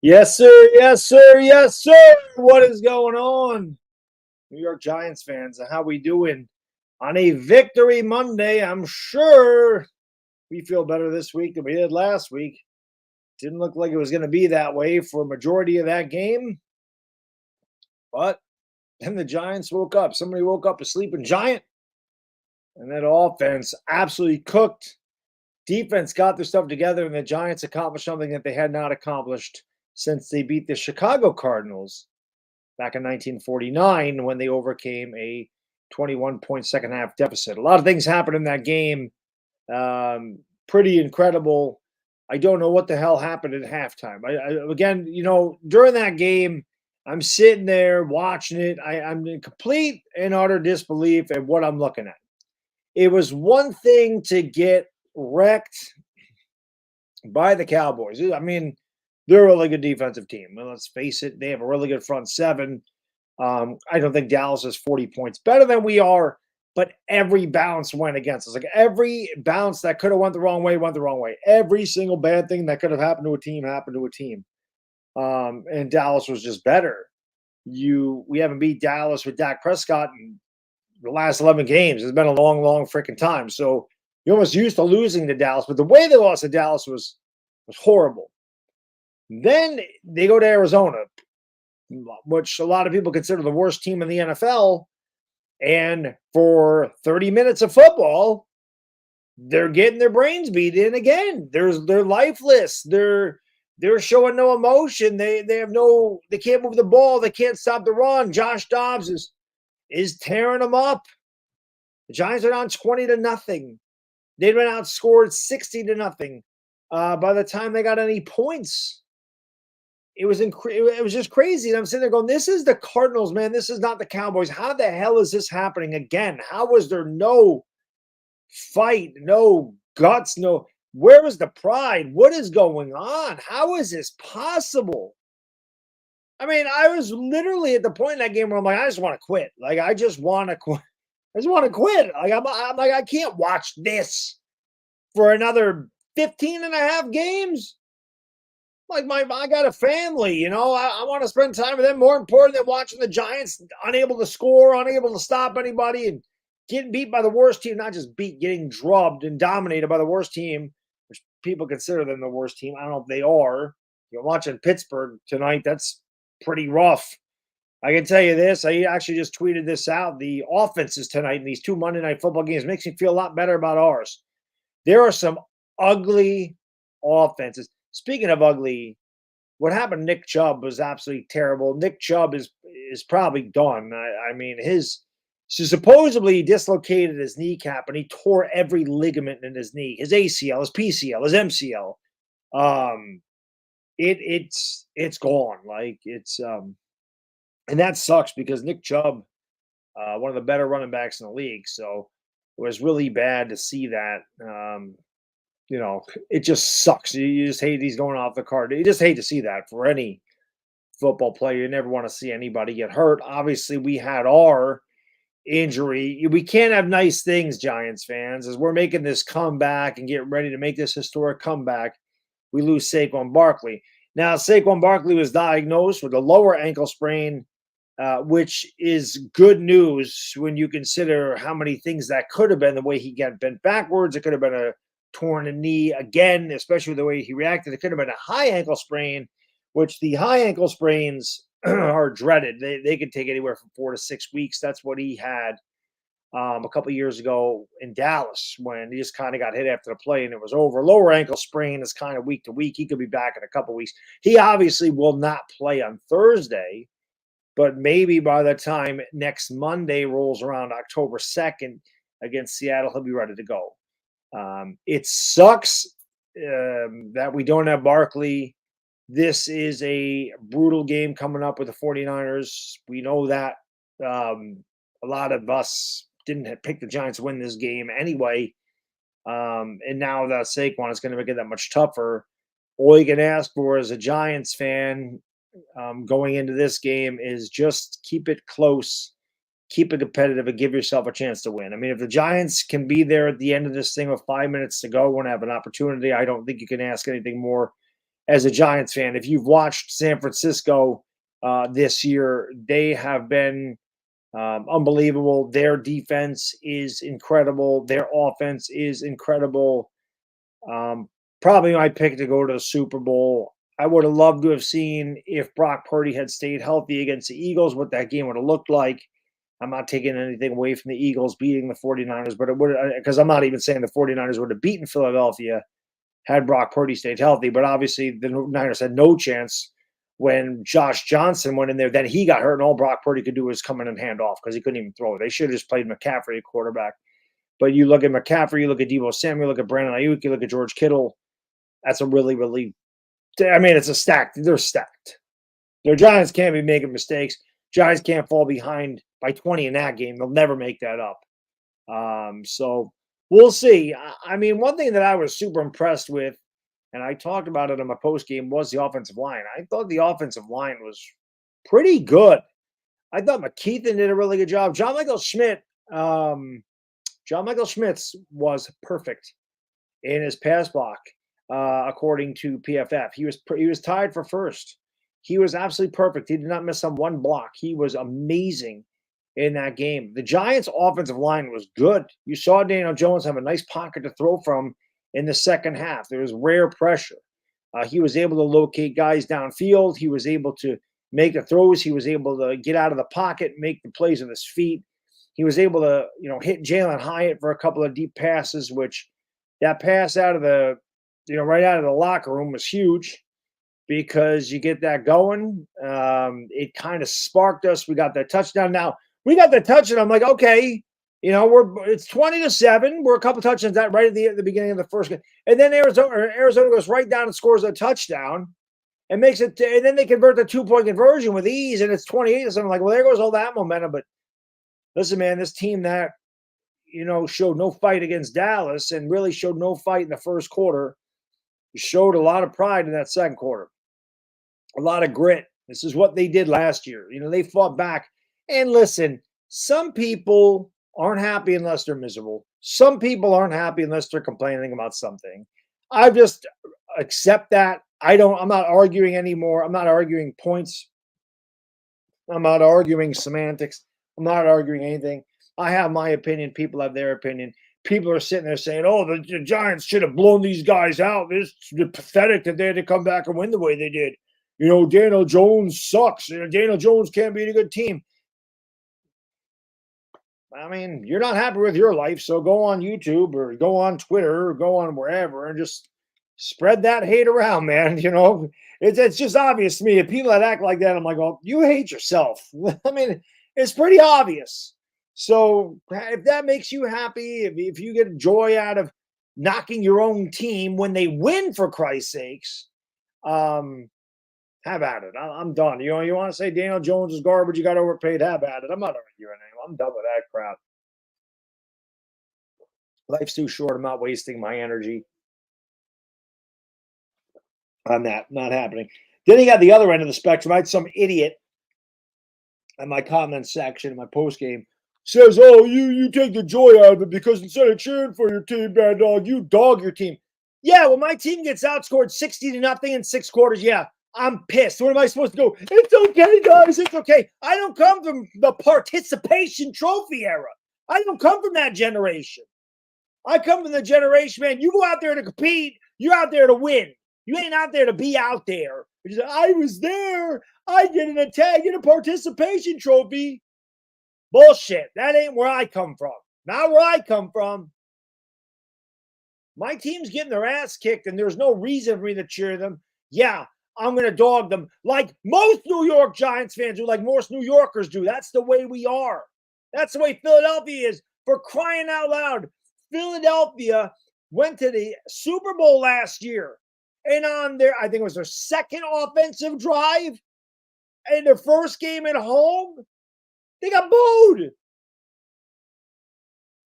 Yes, sir. Yes, sir. Yes, sir. What is going on, New York Giants fans? How we doing on a Victory Monday? I'm sure we feel better this week than we did last week. Didn't look like it was going to be that way for a majority of that game. But then the Giants woke up. Somebody woke up a sleeping giant. And that offense absolutely cooked. Defense got their stuff together, and the Giants accomplished something that they had not accomplished since they beat the Chicago Cardinals back in 1949 when they overcame a 21-point second-half deficit. A lot of things happened in that game. Pretty incredible. I don't know what the hell happened at halftime. Again, during that game, I'm sitting there watching it. I'm in complete and utter disbelief at what I'm looking at. It was one thing to get wrecked by the Cowboys. I mean, they're a really good defensive team. Well, let's face it, they have a really good front seven. I don't think Dallas is 40 points better than we are, but every bounce went against us. Like every bounce that could have went the wrong way went the wrong way. Every single bad thing that could have happened to a team happened to a team. And Dallas was just better. We haven't beat Dallas with Dak Prescott in the last 11 games. It's been a long, long freaking time. So you're almost used to losing to Dallas, but the way they lost to Dallas was horrible. Then they go to Arizona, which a lot of people consider the worst team in the NFL. And for 30 minutes of football, they're getting their brains beat in again. They're lifeless. They're showing no emotion. They can't move the ball. They can't stop the run. Josh Dobbs is tearing them up. The Giants are down 20-0. They'd been outscored 60-0 by the time they got any points. It was just crazy. And I'm sitting there going, this is the Cardinals, man. This is not the Cowboys. How the hell is this happening again? How was there no fight, no guts, where was the pride? What is going on? How is this possible? I mean, I was literally at the point in that game where I'm like, I just want to quit. Like, I just want to quit. I just want to quit. Like, I'm like, I can't watch this for another 15 and a half games. Like, I got a family, I want to spend time with them. More important than watching the Giants unable to score, unable to stop anybody, and getting beat by the worst team. Not just getting drubbed and dominated by the worst team, which people consider them the worst team. I don't know if they are. You're watching Pittsburgh tonight. That's pretty rough. I can tell you this. I actually just tweeted this out. The offenses tonight in these two Monday Night Football games makes me feel a lot better about ours. There are some ugly offenses. Speaking of ugly, what happened to Nick Chubb was absolutely terrible. Nick Chubb is probably done. I mean, supposedly he dislocated his kneecap and he tore every ligament in his knee, his ACL, his PCL, his MCL. It's gone. Like and that sucks because Nick Chubb, one of the better running backs in the league. So it was really bad to see that. It just sucks. You just hate he's going off the card. You just hate to see that for any football player. You never want to see anybody get hurt. Obviously, we had our injury. We can't have nice things, Giants fans, as we're making this comeback and getting ready to make this historic comeback. We lose Saquon Barkley. Now, Saquon Barkley was diagnosed with a lower ankle sprain, which is good news when you consider how many things that could have been. The way he got bent backwards, it could have been a torn a knee again, especially the way he reacted. It could have been a high ankle sprain, which the high ankle sprains are dreaded. They could take anywhere from 4 to 6 weeks. That's what he had a couple of years ago in Dallas when he just kind of got hit after the play and it was over. Lower ankle sprain is kind of week to week. He could be back in a couple of weeks. He obviously will not play on Thursday, but maybe by the time next Monday rolls around, October 2nd, against Seattle, he'll be ready to go. It sucks that we don't have Barkley. This is a brutal game coming up with the 49ers. We know that. A lot of us didn't pick the Giants to win this game anyway. And now that Saquon is going to make it that much tougher. All you can ask for as a Giants fan going into this game is just keep it close, keep it competitive, and give yourself a chance to win. I mean, if the Giants can be there at the end of this thing with 5 minutes to go and have an opportunity, I don't think you can ask anything more as a Giants fan. If you've watched San Francisco this year, they have been unbelievable. Their defense is incredible. Their offense is incredible. Probably my pick to go to the Super Bowl. I would have loved to have seen if Brock Purdy had stayed healthy against the Eagles, what that game would have looked like. I'm not taking anything away from the Eagles beating the 49ers, but it would, because I'm not even saying the 49ers would have beaten Philadelphia had Brock Purdy stayed healthy. But obviously the Niners had no chance when Josh Johnson went in there. Then he got hurt, and all Brock Purdy could do was come in and hand off because he couldn't even throw. They should have just played McCaffrey at quarterback. But you look at McCaffrey, you look at Deebo Samuel, you look at Brandon Ayuk, you look at George Kittle. That's a really, really – I mean, it's a stacked – they're stacked. Their Giants can't be making mistakes. Giants can't fall behind by 20 in that game. They'll never make that up. So we'll see. I mean, one thing that I was super impressed with, and I talked about it in my postgame, was the offensive line. I thought the offensive line was pretty good. I thought McKeithen did a really good job. John Michael Schmitz was perfect in his pass block, according to PFF. He was tied for first. He was absolutely perfect. He did not miss on one block. He was amazing in that game. The Giants' offensive line was good. You saw Daniel Jones have a nice pocket to throw from in the second half. There was rare pressure. He was able to locate guys downfield. He was able to make the throws. He was able to get out of the pocket, make the plays with his feet. He was able to, hit Jalin Hyatt for a couple of deep passes, which that pass out of the, right out of the locker room was huge because you get that going. It kind of sparked us. We got that touchdown. Now, we got the touchdown. I'm like, okay, it's 20-7. We're a couple touchdowns right at the beginning of the first game. And then Arizona goes right down and scores a touchdown and makes it, and then they convert the 2-point conversion with ease, and it's 28-7. I'm like, well, there goes all that momentum. But listen, man, this team that, showed no fight against Dallas and really showed no fight in the first quarter showed a lot of pride in that second quarter. A lot of grit. This is what they did last year. They fought back. And listen, some people aren't happy unless they're miserable. Some people aren't happy unless they're complaining about something. I just accept that. I'm not arguing anymore. I'm not arguing points. I'm not arguing semantics. I'm not arguing anything. I have my opinion. People have their opinion. People are sitting there saying, oh, the Giants should have blown these guys out. It's pathetic that they had to come back and win the way they did. Daniel Jones sucks. Daniel Jones can't beat a good team. I mean, you're not happy with your life, so go on YouTube or go on Twitter or go on wherever and just spread that hate around, man. It's just obvious to me. If people that act like that, I'm like, oh, you hate yourself. I mean, it's pretty obvious. So if that makes you happy, if you get joy out of knocking your own team when they win, for Christ's sakes, have at it. I'm done. You want to say Daniel Jones is garbage, you got overpaid, have at it. I'm not arguing anymore. I'm done with that crap. Life's too short. I'm not wasting my energy on that. Not happening. Then you got the other end of the spectrum. I had some idiot in my comment section in my post game says, oh, you take the joy out of it because instead of cheering for your team, Baddog, you dog your team. Yeah, when my team gets outscored 60-0 in 6 quarters, yeah, I'm pissed. What am I supposed to go? It's okay, guys. It's okay. I don't come from the participation trophy era. I don't come from that generation. I come from the generation, man. You go out there to compete. You're out there to win. You ain't out there to be out there. I was there. I get a participation trophy. Bullshit. That ain't where I come from. Not where I come from. My team's getting their ass kicked, and there's no reason for me to cheer them. Yeah, I'm going to dog them like most New York Giants fans do, like most New Yorkers do. That's the way we are. That's the way Philadelphia is. For crying out loud, Philadelphia went to the Super Bowl last year, and on their, I think it was their second offensive drive, and their first game at home, they got booed.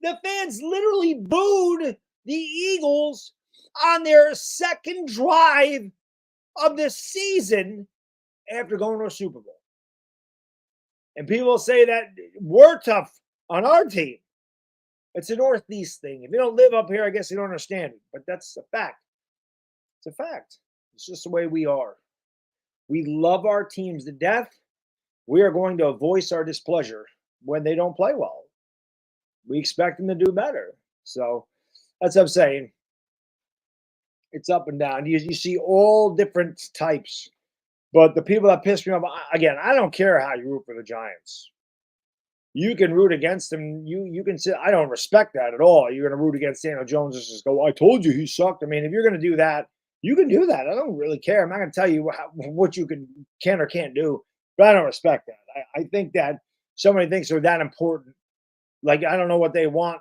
The fans literally booed the Eagles on their second drive of the season after going to a Super Bowl. And people say that we're tough on our team. It's a Northeast thing. If you don't live up here, I guess you don't understand it. But that's a fact. It's a fact. It's just the way we are. We love our teams to death. We are going to voice our displeasure when they don't play well. We expect them to do better. So that's what I'm saying. It's up and down. You see all different types. But the people that piss me off, again, I don't care how you root for the Giants. You can root against them. You can say, I don't respect that at all. You're going to root against Daniel Jones and just go, I told you he sucked. I mean, if you're going to do that, you can do that. I don't really care. I'm not going to tell you what you can or can't do, but I don't respect that. I think that somebody thinks they're that important. Like, I don't know what they want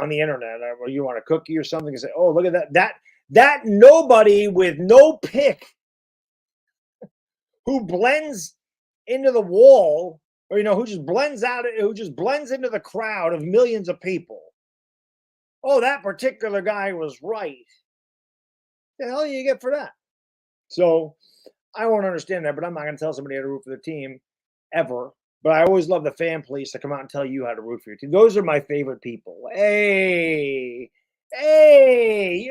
on the internet. Or you want a cookie or something and say, oh, look at that. That nobody with no pick who blends into the wall, or who just blends into the crowd of millions of people. Oh, that particular guy was right. The hell do you get for that? So I won't understand that, but I'm not going to tell somebody how to root for the team ever. But I always love the fan police to come out and tell you how to root for your team. Those are my favorite people. Hey,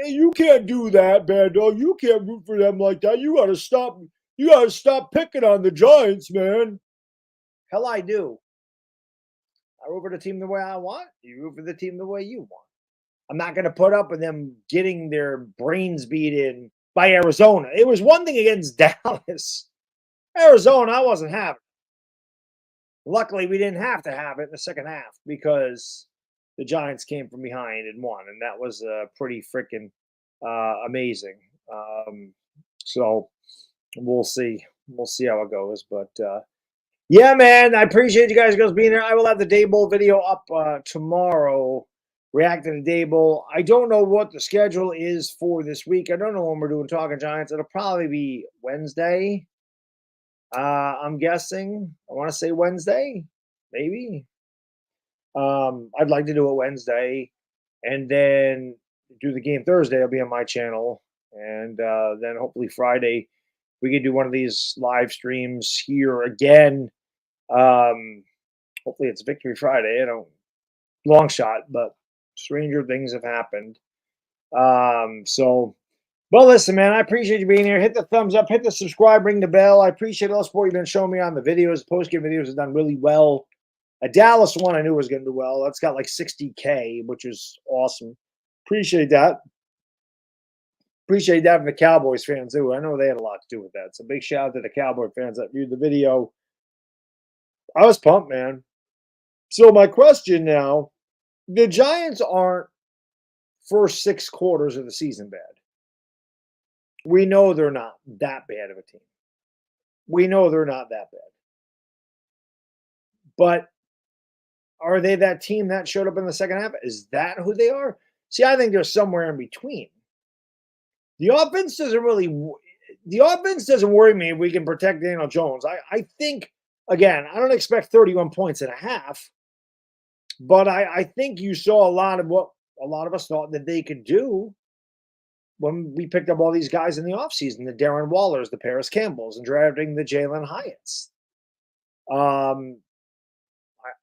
you can't do that, Baddog. You can't root for them like that. You got to stop. You got to stop picking on the Giants, man. Hell, I do. I root for the team the way I want. You root for the team the way you want. I'm not going to put up with them getting their brains beat in by Arizona. It was one thing against Dallas. Arizona, I wasn't having. Luckily, we didn't have to have it in the second half because the Giants came from behind and won, and that was pretty freaking amazing. So we'll see. We'll see how it goes. But yeah, man, I appreciate you guys being here. I will have the Daboll video up tomorrow, reacting to Daboll. I don't know what the schedule is for this week. I don't know when we're doing Talking Giants. It'll probably be Wednesday. I'm guessing. I want to say Wednesday, maybe. I'd like to do it Wednesday, and then do the game Thursday. It'll be on my channel, and then hopefully Friday we can do one of these live streams here again. Hopefully it's Victory Friday. Long shot, but stranger things have happened. Well, listen, man, I appreciate you being here. Hit the thumbs up, hit the subscribe, ring the bell. I appreciate all the support you've been showing me on the videos. Post-game videos have done really well. A Dallas one I knew was going to do well. That's got like 60K, which is awesome. Appreciate that. Appreciate that from the Cowboys fans, too. I know they had a lot to do with that. So big shout out to the Cowboy fans that viewed the video. I was pumped, man. So my question now, the Giants aren't first 6 quarters of the season bad. We know they're not that bad of a team. We know they're not that bad. But are they that team that showed up in the second half? Is that who they are? See, I think they're somewhere in between. The offense doesn't worry me if we can protect Daniel Jones. I think, again, I don't expect 31 points and a half, but I think you saw a lot of what a lot of us thought that they could do when we picked up all these guys in the offseason, the Darren Wallers, the Paris Campbells, and drafting the Jalin Hyatts.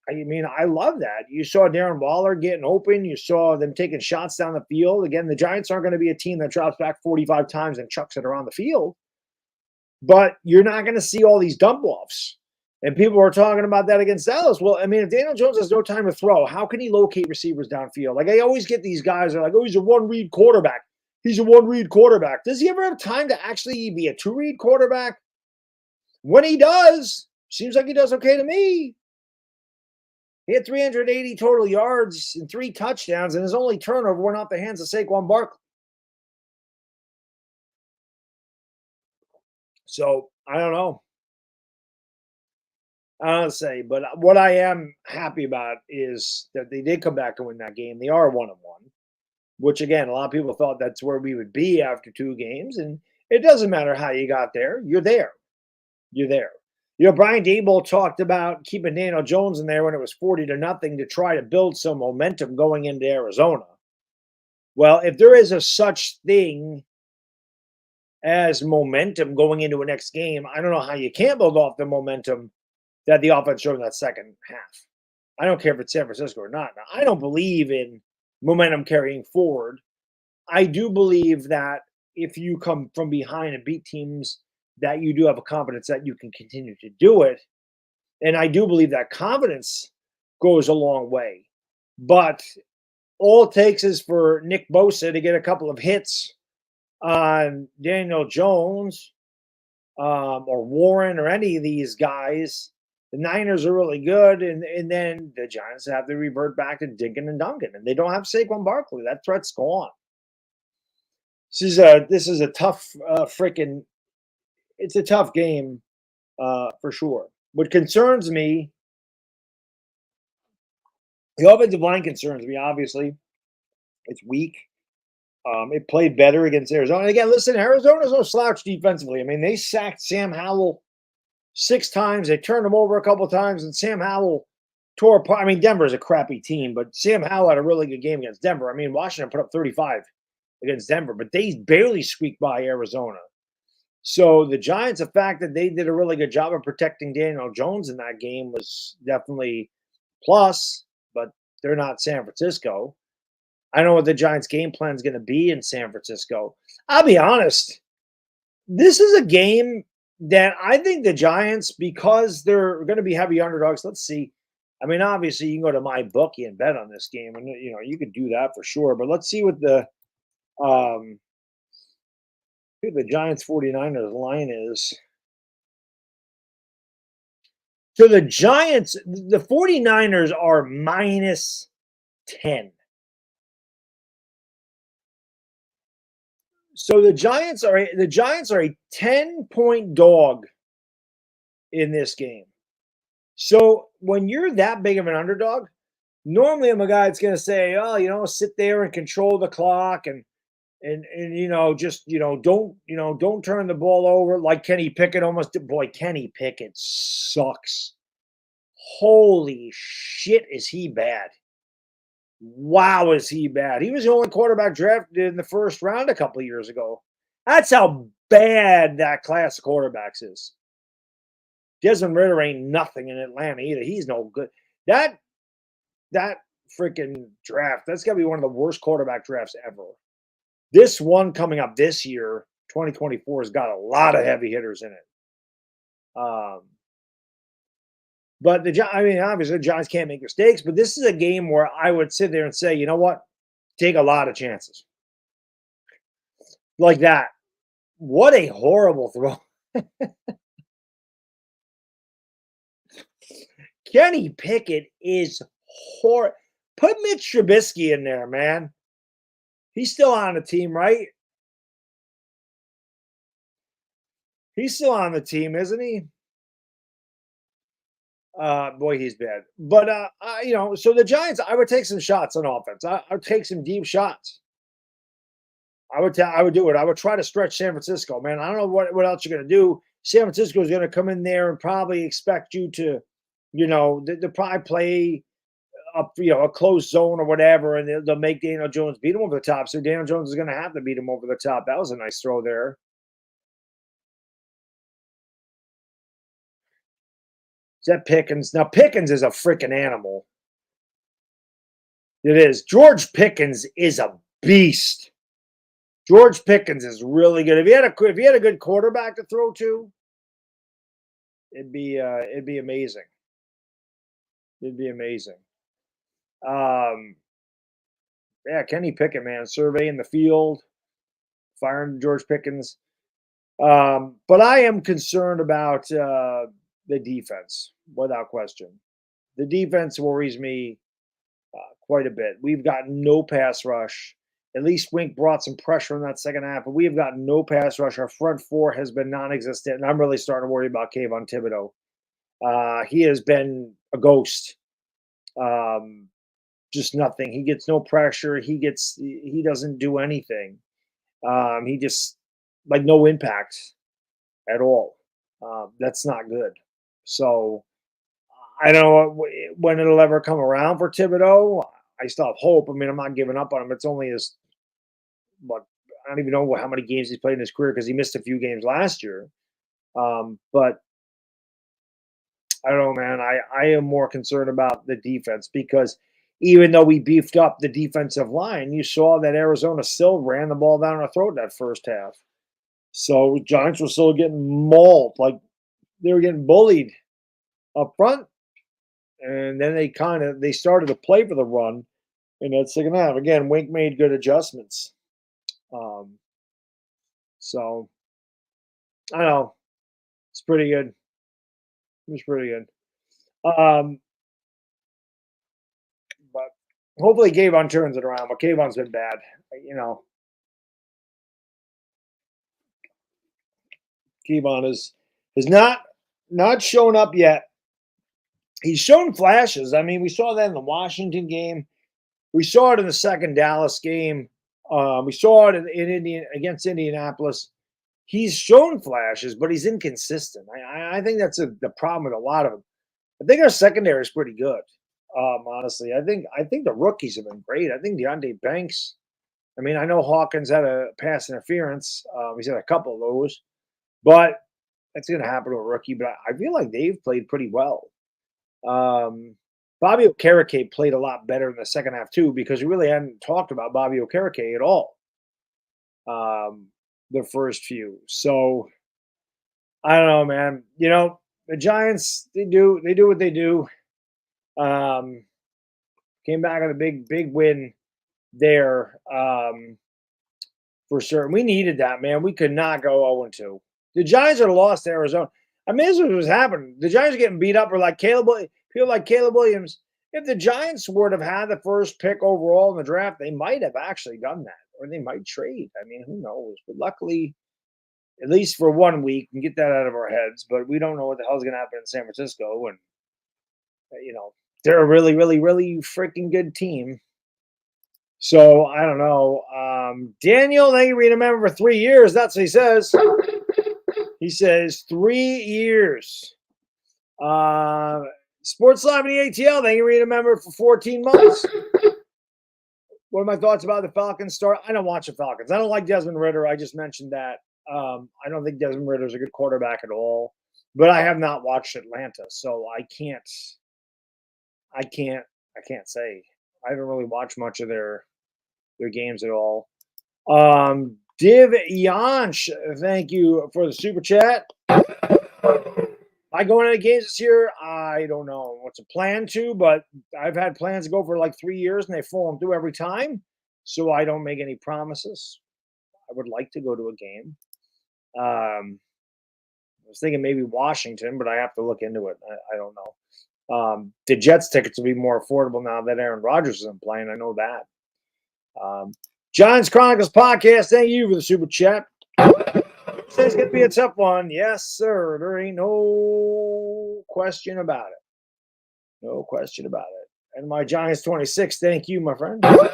I mean, I love that. You saw Darren Waller getting open. You saw them taking shots down the field. Again, the Giants aren't going to be a team that drops back 45 times and chucks it around the field. But you're not going to see all these dump-offs. And people are talking about that against Dallas. Well, I mean, if Daniel Jones has no time to throw, how can he locate receivers downfield? Like, I always get these guys that are like, oh, he's a one-read quarterback. He's a one-read quarterback. Does he ever have time to actually be a two-read quarterback? When he does, seems like he does okay to me. He had 380 total yards and 3 touchdowns, and his only turnover went off the hands of Saquon Barkley. So, I don't know. I don't say, but what I am happy about is that they did come back to win that game. They are 1-1, which, again, a lot of people thought that's where we would be after 2 games, and it doesn't matter how you got there. You're there. You're there. Brian Daboll talked about keeping Daniel Jones in there when it was 40-0 to try to build some momentum going into Arizona. Well, if there is a such thing as momentum going into a next game, I don't know how you can't build off the momentum that the offense showed in that second half. I don't care if it's San Francisco or not. Now, I don't believe in momentum carrying forward. I do believe that if you come from behind and beat teams, that you do have a confidence that you can continue to do it. And I do believe that confidence goes a long way. But all it takes is for Nick Bosa to get a couple of hits on Daniel Jones or Warren or any of these guys. The Niners are really good, and then the Giants have to revert back to Dinkin and Duncan, and they don't have Saquon Barkley. That threat's gone. This is a tough it's a tough game for sure. What concerns me, the offensive line concerns me. Obviously, it's weak. It played better against Arizona. And again, listen, Arizona's no slouch defensively. I mean, they sacked Sam Howell 6 times. They turned him over a couple times, and Sam Howell tore apart. I mean, Denver's a crappy team, but Sam Howell had a really good game against Denver. I mean, Washington put up 35 against Denver, but they barely squeaked by Arizona. So the Giants, the fact that they did a really good job of protecting Daniel Jones in that game was definitely plus, but they're not San Francisco. I don't know what the Giants' game plan is going to be in San Francisco. I'll be honest. This is a game that I think the Giants, because they're going to be heavy underdogs. Let's see. I mean, obviously, you can go to MyBookie and bet on this game, and you can do that for sure. But let's see what the Giants 49ers line is. So the Giants, the 49ers are minus 10. So the Giants are a 10-point dog in this game. So when you're that big of an underdog, normally I'm a guy that's going to say, "Oh, sit there and control the clock and just don't turn the ball over," like Kenny Pickett almost did. Boy, Kenny Pickett sucks. Holy shit, is he bad? Wow, is he bad? He was the only quarterback drafted in the first round a couple of years ago. That's how bad that class of quarterbacks is. Desmond Ridder ain't nothing in Atlanta either. He's no good. That freaking draft, that's got to be one of the worst quarterback drafts ever. This one coming up this year, 2024, has got a lot of heavy hitters in it. But obviously the Giants can't make mistakes, but this is a game where I would sit there and say, you know what? Take a lot of chances. Like that. What a horrible throw. Kenny Pickett is horrible. Put Mitch Trubisky in there, man. He's still on the team, right? He's still on the team, isn't he? Boy, he's bad. But so the Giants, I would take some shots on offense. I would take some deep shots. I would do it. I would try to stretch San Francisco, man. I don't know what else you're going to do. San Francisco is going to come in there and probably expect you to, they'll probably play up, a close zone or whatever, and they'll make Daniel Jones beat him over the top. So Daniel Jones is going to have to beat him over the top. That was a nice throw there. Is that Pickens? Now, Pickens is a freaking animal. It is. George Pickens is a beast. George Pickens is really good. If he had a good quarterback to throw to, it'd be amazing. It'd be amazing. Yeah, Kenny Pickett, man, surveying the field, firing George Pickens. But I am concerned about the defense, without question. The defense worries me quite a bit. We've got no pass rush. At least Wink brought some pressure in that second half, but we have got no pass rush. Our front four has been non-existent, and I'm really starting to worry about Kayvon Thibodeau. He has been a ghost. Just nothing. He gets no pressure. He doesn't do anything. He just no impact at all. That's not good. So I don't know when it'll ever come around for Thibodeau. I still have hope. I mean, I'm not giving up on him. It's only what I don't even know how many games he's played in his career because he missed a few games last year. But I don't know, man. I am more concerned about the defense because even though we beefed up the defensive line, you saw that Arizona still ran the ball down our throat that first half. So Giants were still getting mauled, like they were getting bullied up front, and then they started to play for the run in that second half. Again, Wink made good adjustments. So I don't know. It's pretty good. It's pretty good. But hopefully Kayvon turns it around. But Kayvon's been bad. You know, Kayvon is not shown up yet. He's shown flashes. I mean, we saw that in the Washington game. We saw it in the second Dallas game. We saw it in Indian against Indianapolis. He's shown flashes, but he's inconsistent. I think that's the problem with a lot of them. I think our secondary is pretty good. Honestly, I think the rookies have been great. I think Deonte Banks. I mean, I know Hawkins had a pass interference. He's had a couple of those, but that's going to happen to a rookie. But I feel like they've played pretty well. Bobby Okereke played a lot better in the second half too, because we really hadn't talked about Bobby Okereke at all. The first few. So I don't know, man. You know, the Giants, they do what they do. Came back with a big win there. For certain. We needed that, man. We could not go 0-2. The Giants would have lost to Arizona. I mean, this is what was happening. The Giants are getting beat up, or like people like Caleb Williams. If the Giants would have had the first pick overall in the draft, they might have actually done that, or they might trade. I mean, who knows? But luckily, at least for 1 week, we can get that out of our heads. But we don't know what the hell is going to happen in San Francisco, and you know they're a really, really, really freaking good team. So I don't know. Daniel, thank you for remember for 3 years. That's what he says. He says 3 years. Sports Live in the ATL, thank you for remember for 14 months. What are my thoughts about the Falcons start? I don't watch the Falcons. I don't like Desmond Ridder. I just mentioned that. I don't think Desmond Ridder is a good quarterback at all. But I have not watched Atlanta, so I can't say. I haven't really watched much of their games at all. Dion, thank you for the super chat. I going into games this year? I don't know what's a plan to, but I've had plans to go for like 3 years, and they fall through every time. So I don't make any promises. I would like to go to a game. I was thinking maybe Washington, but I have to look into it. I don't know. The Jets tickets will be more affordable now that Aaron Rodgers isn't playing. I know that. Giants Chronicles podcast. Thank you for the super chat. It's going to be a tough one. Yes, sir. There ain't no question about it. No question about it. And my Giants 26. Thank you, my friend. What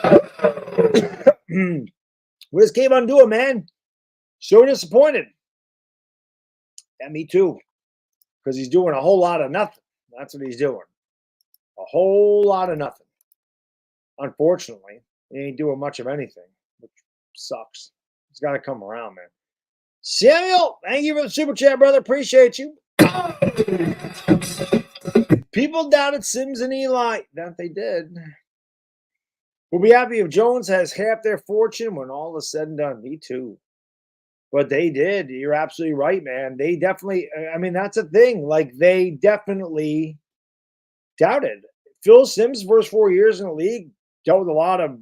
is Kayvon doing, man? So disappointed. Yeah, me too. Because he's doing a whole lot of nothing. That's what he's doing. A whole lot of nothing. Unfortunately, he ain't doing much of anything, which sucks. It's got to come around, man. Samuel, thank you for the super chat, brother. Appreciate you. People doubted Simms and Eli. That they did. We'll be happy if Jones has half their fortune when all is said and done. Me too. But they did. You're absolutely right, man. They definitely, I mean, that's a thing. Like, they definitely doubted. Phil Simms' first 4 years in the league dealt with a lot of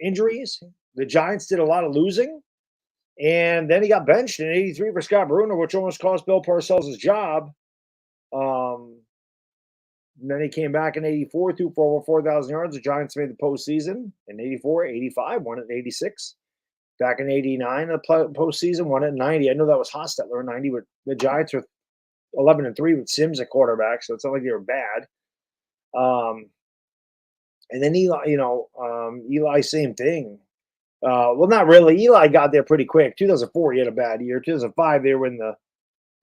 injuries. The Giants did a lot of losing. And then he got benched in 83 for Scott Bruner, which almost cost Bill Parcells his job. And then he came back in 84, threw for over 4,000 yards. The Giants made the postseason in 84, 85, won it in 86. Back in 89, the postseason, won it in 90. I know that was Hostetler in 90, but the Giants were 11-3 with Simms at quarterback, so it's not like they were bad. And then Eli, Eli, same thing. Well, not really. Eli got there pretty quick. 2004, he had a bad year. 2005, they were in the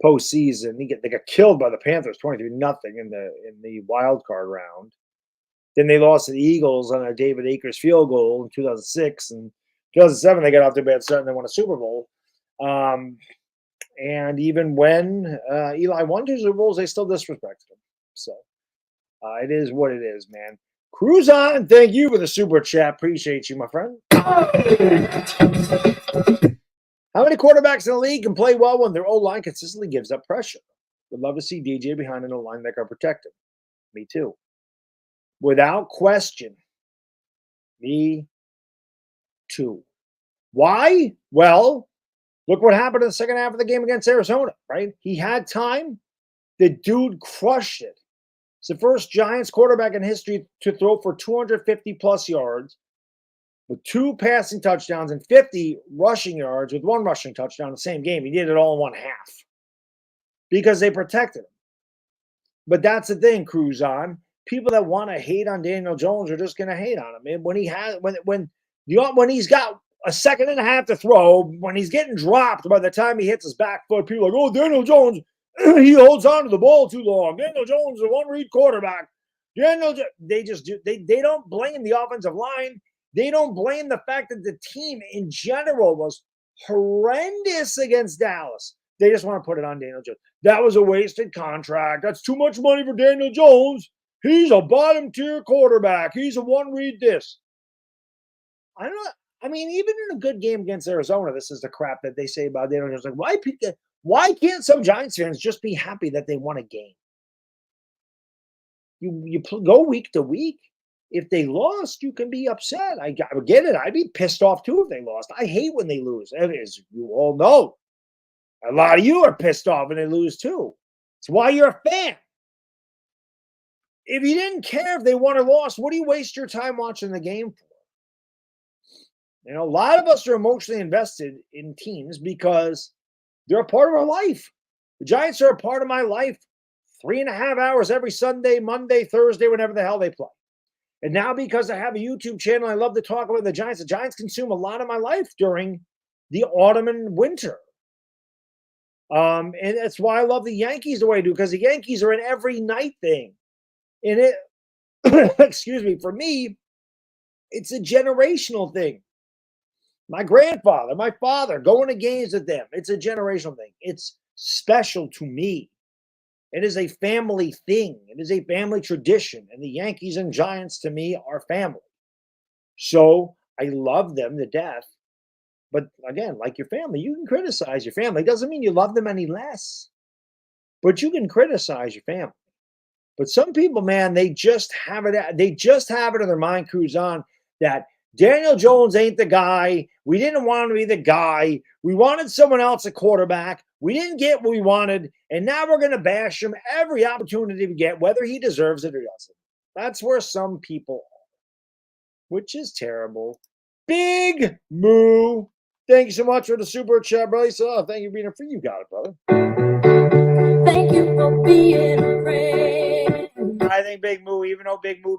postseason. They got killed by the Panthers 23-0 in the wild card round. Then they lost to the Eagles on a David Akers field goal in 2006. And 2007, they got off to a bad start and they won a Super Bowl. And even when Eli won 2 Super Bowls, they still disrespected him. So it is what it is, man. Cruise on. Thank you for the super chat. Appreciate you, my friend. How many quarterbacks in the league can play well when their O-line consistently gives up pressure? Would love to see DJ behind an O-line that can protect him. Me too. Without question. Me too. Why? Well, look what happened in the second half of the game against Arizona, right? He had time. The dude crushed it. It's the first Giants quarterback in history to throw for 250-plus yards with 2 passing touchdowns and 50 rushing yards with 1 rushing touchdown in the same game. He did it all in 1 half because they protected him. But that's the thing, Cruise on. People that want to hate on Daniel Jones are just going to hate on him. And when he's got a second and a half to throw, when he's getting dropped by the time he hits his back foot, people are like, oh, Daniel Jones, he holds on to the ball too long. Daniel Jones is a one-read quarterback. They just do. They don't blame the offensive line. They don't blame the fact that the team in general was horrendous against Dallas. They just want to put it on Daniel Jones. That was a wasted contract. That's too much money for Daniel Jones. He's a bottom-tier quarterback. He's a one-read this. I don't know. I mean, even in a good game against Arizona, this is the crap that they say about Daniel Jones. Like, why can't some Giants fans just be happy that they won a game? You go week to week. If they lost, you can be upset. I get it. I'd be pissed off too if they lost. I hate when they lose. As you all know, a lot of you are pissed off when they lose too. It's why you're a fan. If you didn't care if they won or lost, what do you waste your time watching the game for? You know, a lot of us are emotionally invested in teams because they're a part of our life. The Giants are a part of my life 3.5 hours every Sunday, Monday, Thursday, whenever the hell they play. And now because I have a YouTube channel, I love to talk about the Giants. The Giants consume a lot of my life during the autumn and winter. And that's why I love the Yankees the way I do, because the Yankees are an every night thing. And it, excuse me, for me, it's a generational thing. My grandfather, my father, going to games with them. It's a generational thing. It's special to me. It is a family thing. It is a family tradition. And the Yankees and Giants, to me, are family. So I love them to death. But again, like your family, you can criticize your family. It doesn't mean you love them any less. But you can criticize your family. But some people, man, they just have it in their mind, Cruise on, that Daniel Jones ain't the guy. We didn't want him to be the guy. We wanted someone else at quarterback. We didn't get what we wanted. And now we're going to bash him every opportunity we get, whether he deserves it or doesn't. That's where some people are, which is terrible. Big Moo. Thank you so much for the super chat, brother. So, thank you for being a friend. You got it, brother. Thank you for being a friend. I think Big Moo, even though Big Moo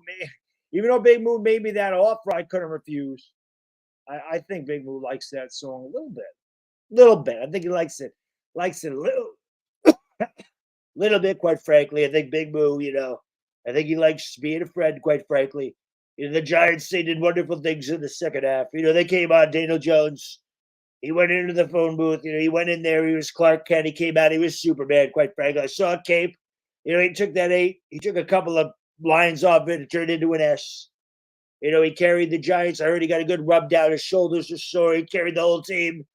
made me that offer, I couldn't refuse. I think Big Moo likes that song a little bit. I think he likes it a little bit, quite frankly. I think Big Moo, I think he likes being a friend, quite frankly. The Giants, they did wonderful things in the second half. They came on Daniel Jones. He went into the phone booth. He went in there. He was Clark Kent. He came out. He was Superman, quite frankly. I saw a cape. He took that 8. He took a couple of lines off it and turned it into an S. He carried the Giants. I heard he got a good rub down. His shoulders were sore. He carried the whole team.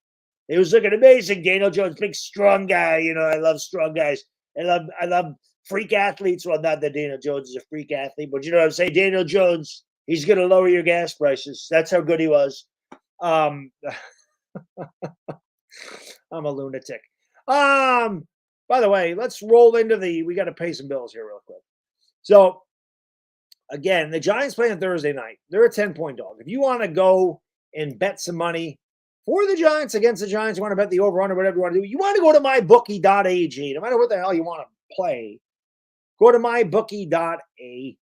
He was looking amazing. Daniel Jones, big, strong guy. I love strong guys. I love freak athletes. Well, not that Daniel Jones is a freak athlete, but you know what I'm saying? Daniel Jones, he's going to lower your gas prices. That's how good he was. I'm a lunatic. By the way, let's roll into we got to pay some bills here real quick. So, again, the Giants play on Thursday night. They're a 10-point dog. If you want to go and bet some money for the Giants against the Giants, you want to bet the over-under, whatever you want to do, you want to go to mybookie.ag. No matter what the hell you want to play, go to mybookie.ag.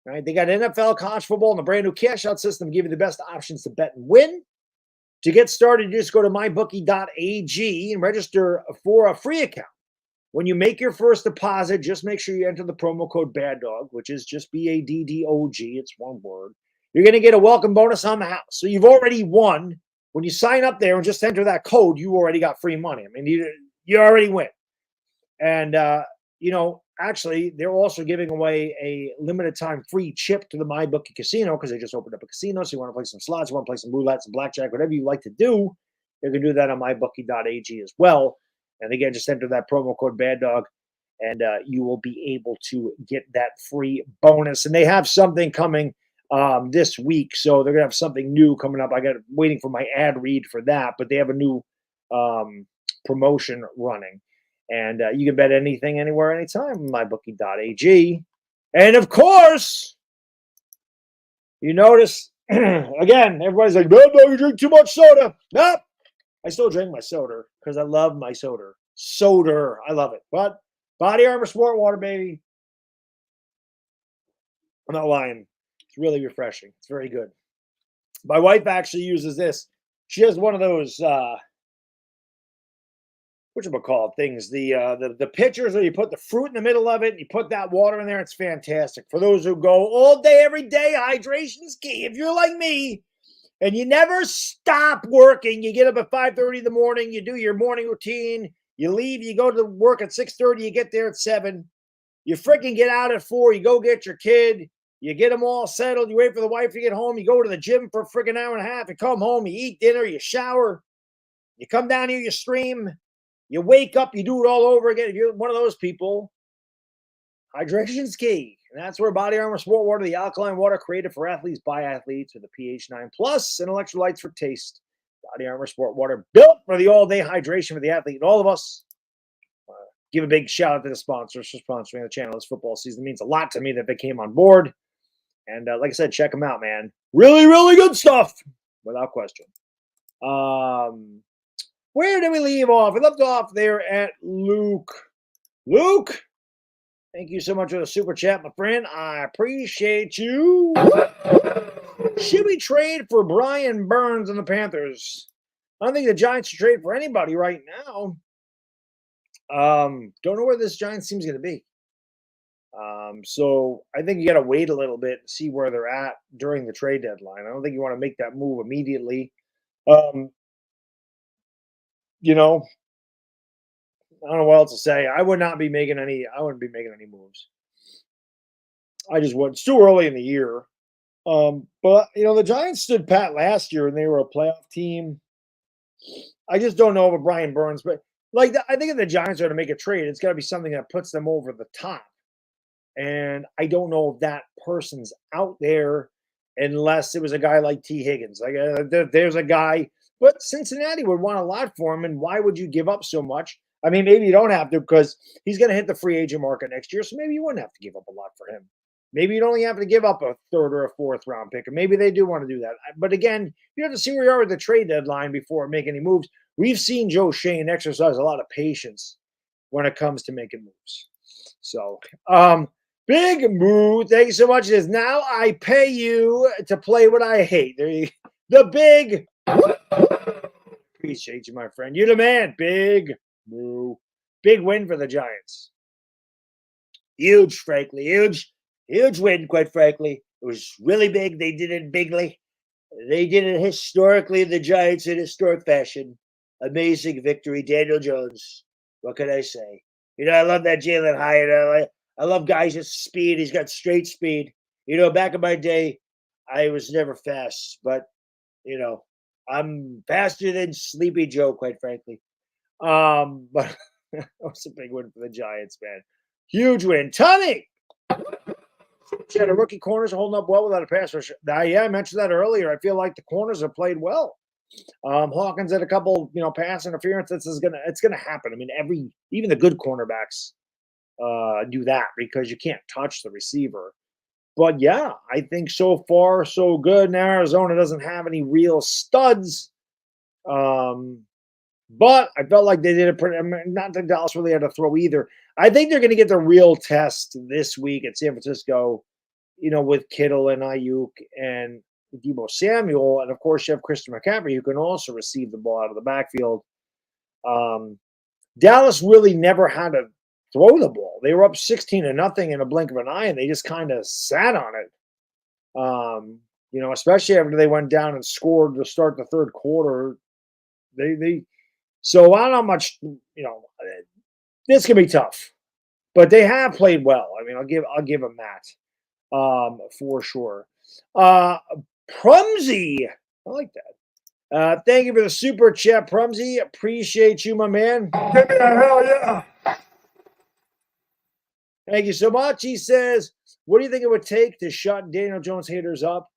Right? They got NFL, college football, and a brand new cash-out system to give you the best options to bet and win. To get started, you just go to mybookie.ag and register for a free account. When you make your first deposit, just make sure you enter the promo code Baddog, which is just Baddog. It's one word. You're going to get a welcome bonus on the house. So you've already won. When you sign up there and just enter that code, you already got free money. I mean, you already win. And, actually, they're also giving away a limited time free chip to the MyBookie casino because they just opened up a casino. So you want to play some slots, you want to play some roulette, some blackjack, whatever you like to do, you can do that on mybookie.ag as well. And again, just enter that promo code Baddog, and you will be able to get that free bonus. And they have something coming this week, so they're gonna have something new coming up. I got waiting for my ad read for that, but they have a new promotion running. And you can bet anything, anywhere, anytime, mybookie.ag. And of course, you notice, again, everybody's like, no, you drink too much soda. Nope. I still drink my soda because I love my soda. Soda. I love it. But Body Armor Sport Water, baby. I'm not lying. It's really refreshing. It's very good. My wife actually uses this. She has one of those whatchamacallit things, the pitchers where you put the fruit in the middle of it and you put that water in there. It's fantastic. For those who go all day, every day, hydration is key. If you're like me and you never stop working, you get up at 5:30 in the morning, you do your morning routine, you leave, you go to work at 6:30, you get there at 7, you freaking get out at 4, you go get your kid, you get them all settled, you wait for the wife to get home, you go to the gym for a freaking hour and a half, you come home, you eat dinner, you shower, you come down here, you stream, you wake up, you do it all over again. If you're one of those people, hydration's key. And that's where Body Armor Sport Water, the alkaline water created for athletes by athletes with a pH 9+ and electrolytes for taste. Body Armor Sport Water, built for the all-day hydration for the athlete. And all of us, give a big shout out to the sponsors for sponsoring the channel this football season. It means a lot to me that they came on board. And like I said, check them out, man. Really, really good stuff, without question. Where did we leave off? We left off there at Luke. Luke, thank you so much for the super chat, my friend. I appreciate you. Should we trade for Brian Burns and the Panthers? I don't think the Giants should trade for anybody right now. Don't know where this Giants team's going to be. So I think you got to wait a little bit and see where they're at during the trade deadline. I don't think you want to make that move immediately. I don't know what else to say. I wouldn't be making any moves. I just wouldn't. It's too early in the year. But the Giants stood pat last year and they were a playoff team. I just don't know about Brian Burns, but I think if the Giants are to make a trade, it's got to be something that puts them over the top. And I don't know if that person's out there unless it was a guy like T. Higgins. There's a guy. But Cincinnati would want a lot for him, and why would you give up so much? I mean, maybe you don't have to because he's going to hit the free agent market next year, so maybe you wouldn't have to give up a lot for him. Maybe you'd only have to give up a third or a fourth round pick, and maybe they do want to do that. But again, you have to see where you are with the trade deadline before making any moves. We've seen Joe Shane exercise a lot of patience when it comes to making moves. So, big move. Thank you so much. It is now I pay you to play what I hate. There you go. The big. Appreciate you, my friend. You're the man. Big move. Big win for the Giants. Huge, frankly. Huge win, quite frankly. It was really big. They did it bigly. They did it historically, the Giants, in historic fashion. Amazing victory. Daniel Jones. What can I say? I love that Jalin Hyatt. I love guys with speed. He's got straight speed. Back in my day, I was never fast, but, I'm faster than Sleepy Joe, quite frankly. But that was a big win for the Giants, man. Huge win. Tommy! She had a rookie corners holding up well without a pass rush. I mentioned that earlier. I feel like the corners have played well. Hawkins had a couple, pass interference. It's gonna happen. I mean, even the good cornerbacks do that because you can't touch the receiver. But yeah, I think so far so good. Now Arizona doesn't have any real studs. But I felt like they did it pretty. Not that Dallas really had to throw either. I think they're going to get the real test this week at San Francisco, with Kittle and Ayuk and Deebo Samuel, and of course you have Christian McCaffrey, who can also receive the ball out of the backfield. Dallas really never had to throw the ball. They were up 16-0 in a blink of an eye, and they just kind of sat on it. Especially after they went down and scored to start the third quarter. So I don't know how much, this can be tough, but they have played well. I mean, I'll give them that for sure. Prumsy, I like that. Thank you for the super chat, Prumsy. Appreciate you, my man. Give me a hell yeah. Thank you so much. He says, what do you think it would take to shut Daniel Jones haters up?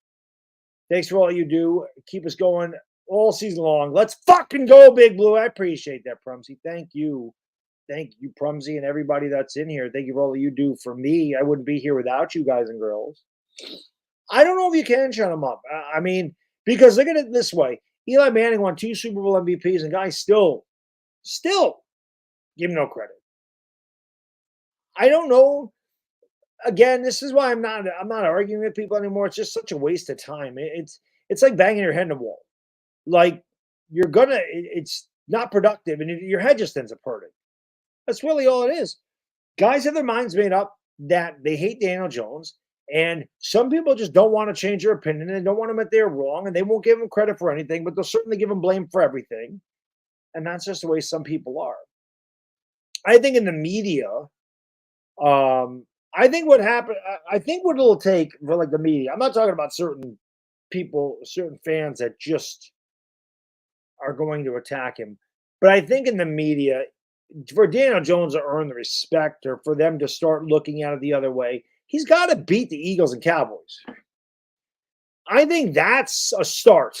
Thanks for all you do. Keep us going all season long. Let's fucking go, Big Blue. I appreciate that, Prumsy. Thank you. Thank you, Prumsy, and everybody that's in here. Thank you for all you do for me. I wouldn't be here without you guys and girls. I don't know if you can shut them up. I mean, because look at it this way. Eli Manning won 2 Super Bowl MVPs, and guys still give him no credit. I don't know. Again, this is why I'm not arguing with people anymore. It's just such a waste of time. It's like banging your head in the wall. Like it's not productive, and your head just ends up hurting. That's really all it is. Guys have their minds made up that they hate Daniel Jones, and some people just don't want to change their opinion and don't want to admit they're wrong, and they won't give him credit for anything, but they'll certainly give him blame for everything. And that's just the way some people are. I think in the media, I think what happened, I think what it'll take for like the media, I'm not talking about certain people, certain fans that just are going to attack him, but I think in the media, for Daniel Jones to earn the respect or for them to start looking at it the other way, he's got to beat the Eagles and Cowboys. I think that's a start.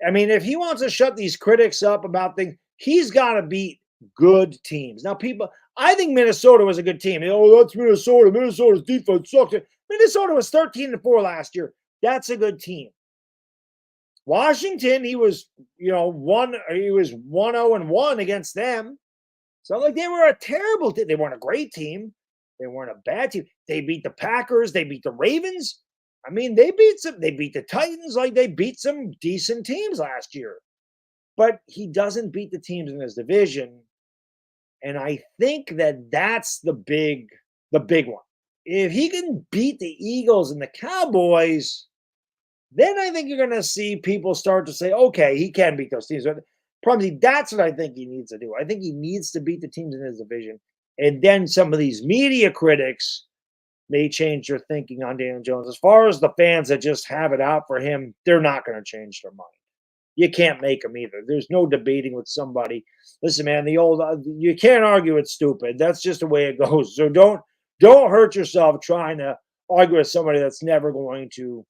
I mean, if he wants to shut these critics up about things, he's got to beat good teams. Now, I think Minnesota was a good team. Oh, that's Minnesota. Minnesota's defense sucks. Minnesota was 13-4 last year. That's a good team. Washington, he was 1-0-1 against them. So like they were a terrible team. They weren't a great team. They weren't a bad team. They beat the Packers. They beat the Ravens. I mean, they beat the Titans. Like they beat some decent teams last year. But he doesn't beat the teams in his division. And I think that's the big one. If he can beat the Eagles and the Cowboys, then I think you're going to see people start to say, okay, he can beat those teams. Probably that's what I think he needs to do. I think he needs to beat the teams in his division. And then some of these media critics may change their thinking on Daniel Jones. As far as the fans that just have it out for him, they're not going to change their mind. You can't make them either. There's no debating with somebody. Listen, man, you can't argue it's stupid. That's just the way it goes. So don't hurt yourself trying to argue with somebody that's never going to,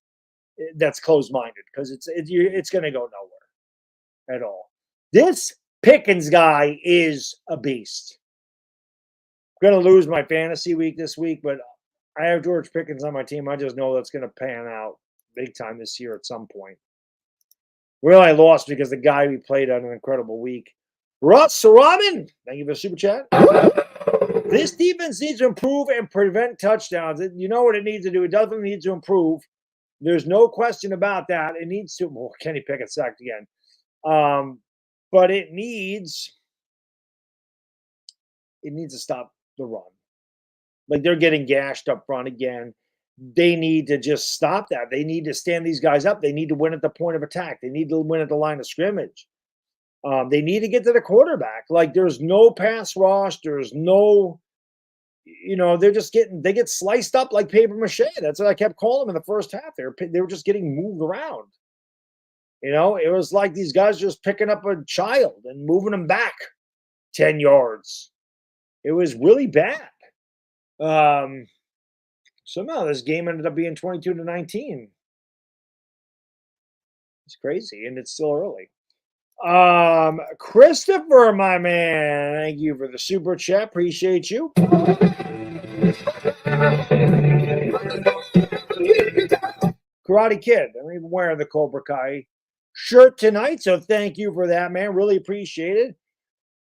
that's closed-minded, because it's going to go nowhere at all. This Pickens guy is a beast. I'm going to lose my fantasy week this week, but I have George Pickens on my team. I just know that's going to pan out big time this year at some point. Well, I lost because the guy we played had an incredible week. Russ Robin, thank you for the super chat. This defense needs to improve and prevent touchdowns. You know what it needs to do? It definitely needs to improve. There's no question about that. It needs to. Well, Kenny Pickett sacked again. But it needs to stop the run. Like they're getting gashed up front again. They need to just stop that. They need to stand these guys up. They need to win at the point of attack. They need to win at the line of scrimmage. They need to get to the quarterback. Like there's no pass rush. There's no, they get sliced up like paper mache. That's what I kept calling them in the first half. They were just getting moved around. It was like these guys just picking up a child and moving them back 10 yards. It was really bad. Somehow this game ended up being 22-19. It's crazy, and it's still early. Christopher, my man, thank you for the super chat. Appreciate you. Karate Kid. I'm even wearing the Cobra Kai shirt tonight, so thank you for that, man. Really appreciate it.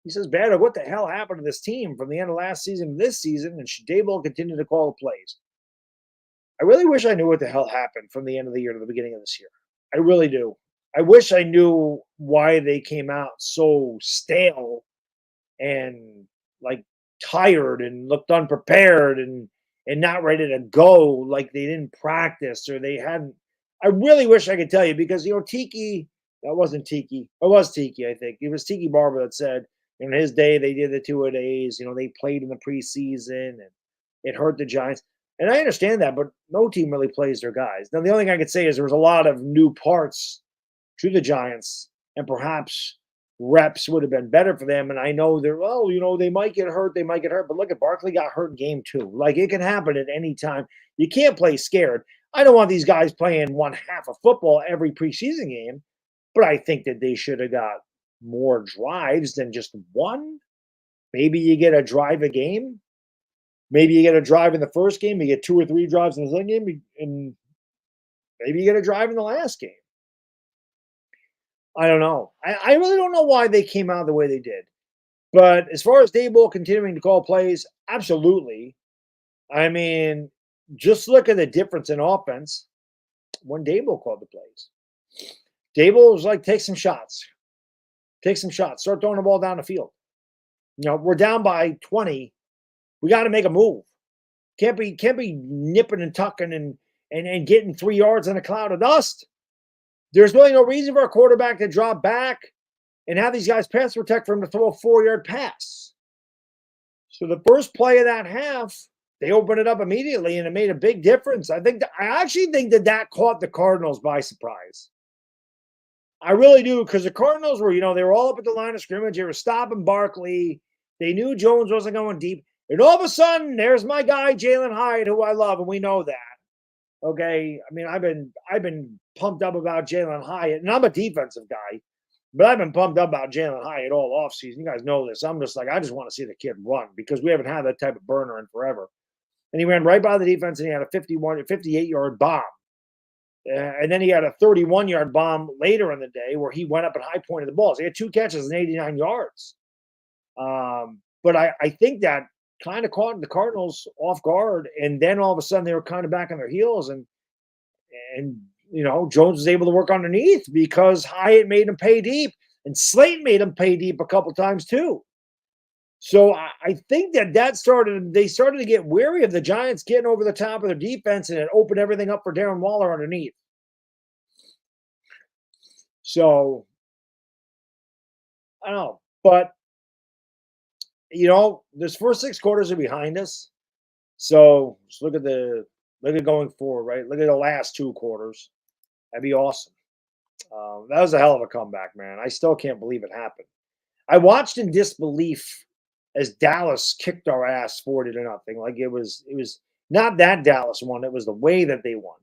He says, Baddog, what the hell happened to this team from the end of last season to this season, and should Daboll continue to call the plays? I really wish I knew what the hell happened from the end of the year to the beginning of this year. I really do. I wish I knew why they came out so stale and like tired and looked unprepared and not ready to go, like they didn't practice or they hadn't. I really wish I could tell you because Tiki, that wasn't Tiki. It was Tiki, I think. It was Tiki Barber that said in his day they did the 2-a-days, they played in the preseason and it hurt the Giants. And I understand that, but no team really plays their guys. Now the only thing I could say is there was a lot of new parts to the Giants, and perhaps reps would have been better for them. And I know they might get hurt. They might get hurt. But look at Barkley got hurt in game 2. Like, it can happen at any time. You can't play scared. I don't want these guys playing one half of football every preseason game, but I think that they should have got more drives than just one. Maybe you get a drive a game. Maybe you get a drive in the first game. You get 2 or 3 drives in the second game. And maybe you get a drive in the last game. I don't know. I really don't know why they came out the way they did. But as far as Daboll continuing to call plays, absolutely. I mean, just look at the difference in offense when Daboll called the plays. Daboll was like, take some shots. Take some shots. Start throwing the ball down the field. We're down by 20. We got to make a move. Can't be nipping and tucking and getting 3 yards in a cloud of dust. There's really no reason for a quarterback to drop back and have these guys pass protect for him to throw a 4-yard pass. So the first play of that half, they opened it up immediately, and it made a big difference. I actually think that caught the Cardinals by surprise. I really do, because the Cardinals were, they were all up at the line of scrimmage. They were stopping Barkley. They knew Jones wasn't going deep. And all of a sudden, there's my guy, Jalin Hyatt, who I love, and we know that. Okay, I mean, I've been pumped up about Jalin Hyatt, and I'm a defensive guy, but I've been pumped up about Jalin Hyatt all offseason. You guys know this. I'm just like, I just want to see the kid run because we haven't had that type of burner in forever. And he ran right by the defense, and he had a 58-yard bomb. And then he had a 31-yard bomb later in the day where he went up and high pointed the ball. So he had 2 catches and 89 yards. But I think that kind of caught the Cardinals off guard, and then all of a sudden they were kind of back on their heels, and Jones was able to work underneath because Hyatt made him pay deep, and Slayton made him pay deep a couple times too. So I think they started to get weary of the Giants getting over the top of their defense, and it opened everything up for Darren Waller underneath. So I don't know, but this first 6 quarters are behind us. So just look at going forward, right? Look at the last 2 quarters. That'd be awesome. That was a hell of a comeback, man. I still can't believe it happened. I watched in disbelief as Dallas kicked our ass 40-0. Like it was not that Dallas won. It was the way that they won.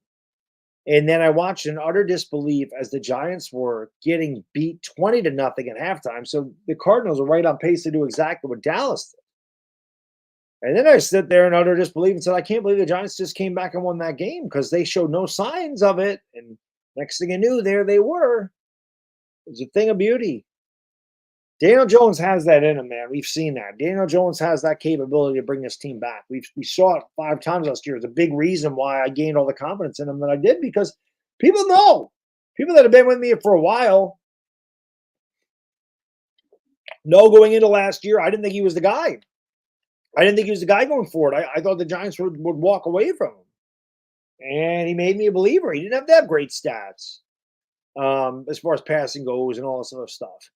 And then I watched in utter disbelief as the Giants were getting beat 20-0 at halftime. So the Cardinals were right on pace to do exactly what Dallas did. And then I sit there in utter disbelief and said, I can't believe the Giants just came back and won that game because they showed no signs of it. And next thing I knew, there they were. It was a thing of beauty. Daniel Jones has that in him, man. We've seen that. Daniel Jones has that capability to bring this team back. We saw it 5 times last year. It's a big reason why I gained all the confidence in him that I did, because people know. People that have been with me for a while know going into last year, I didn't think he was the guy. I didn't think he was the guy going forward. I thought the Giants would walk away from him. And he made me a believer. He didn't have to have great stats as far as passing goes and all this other stuff.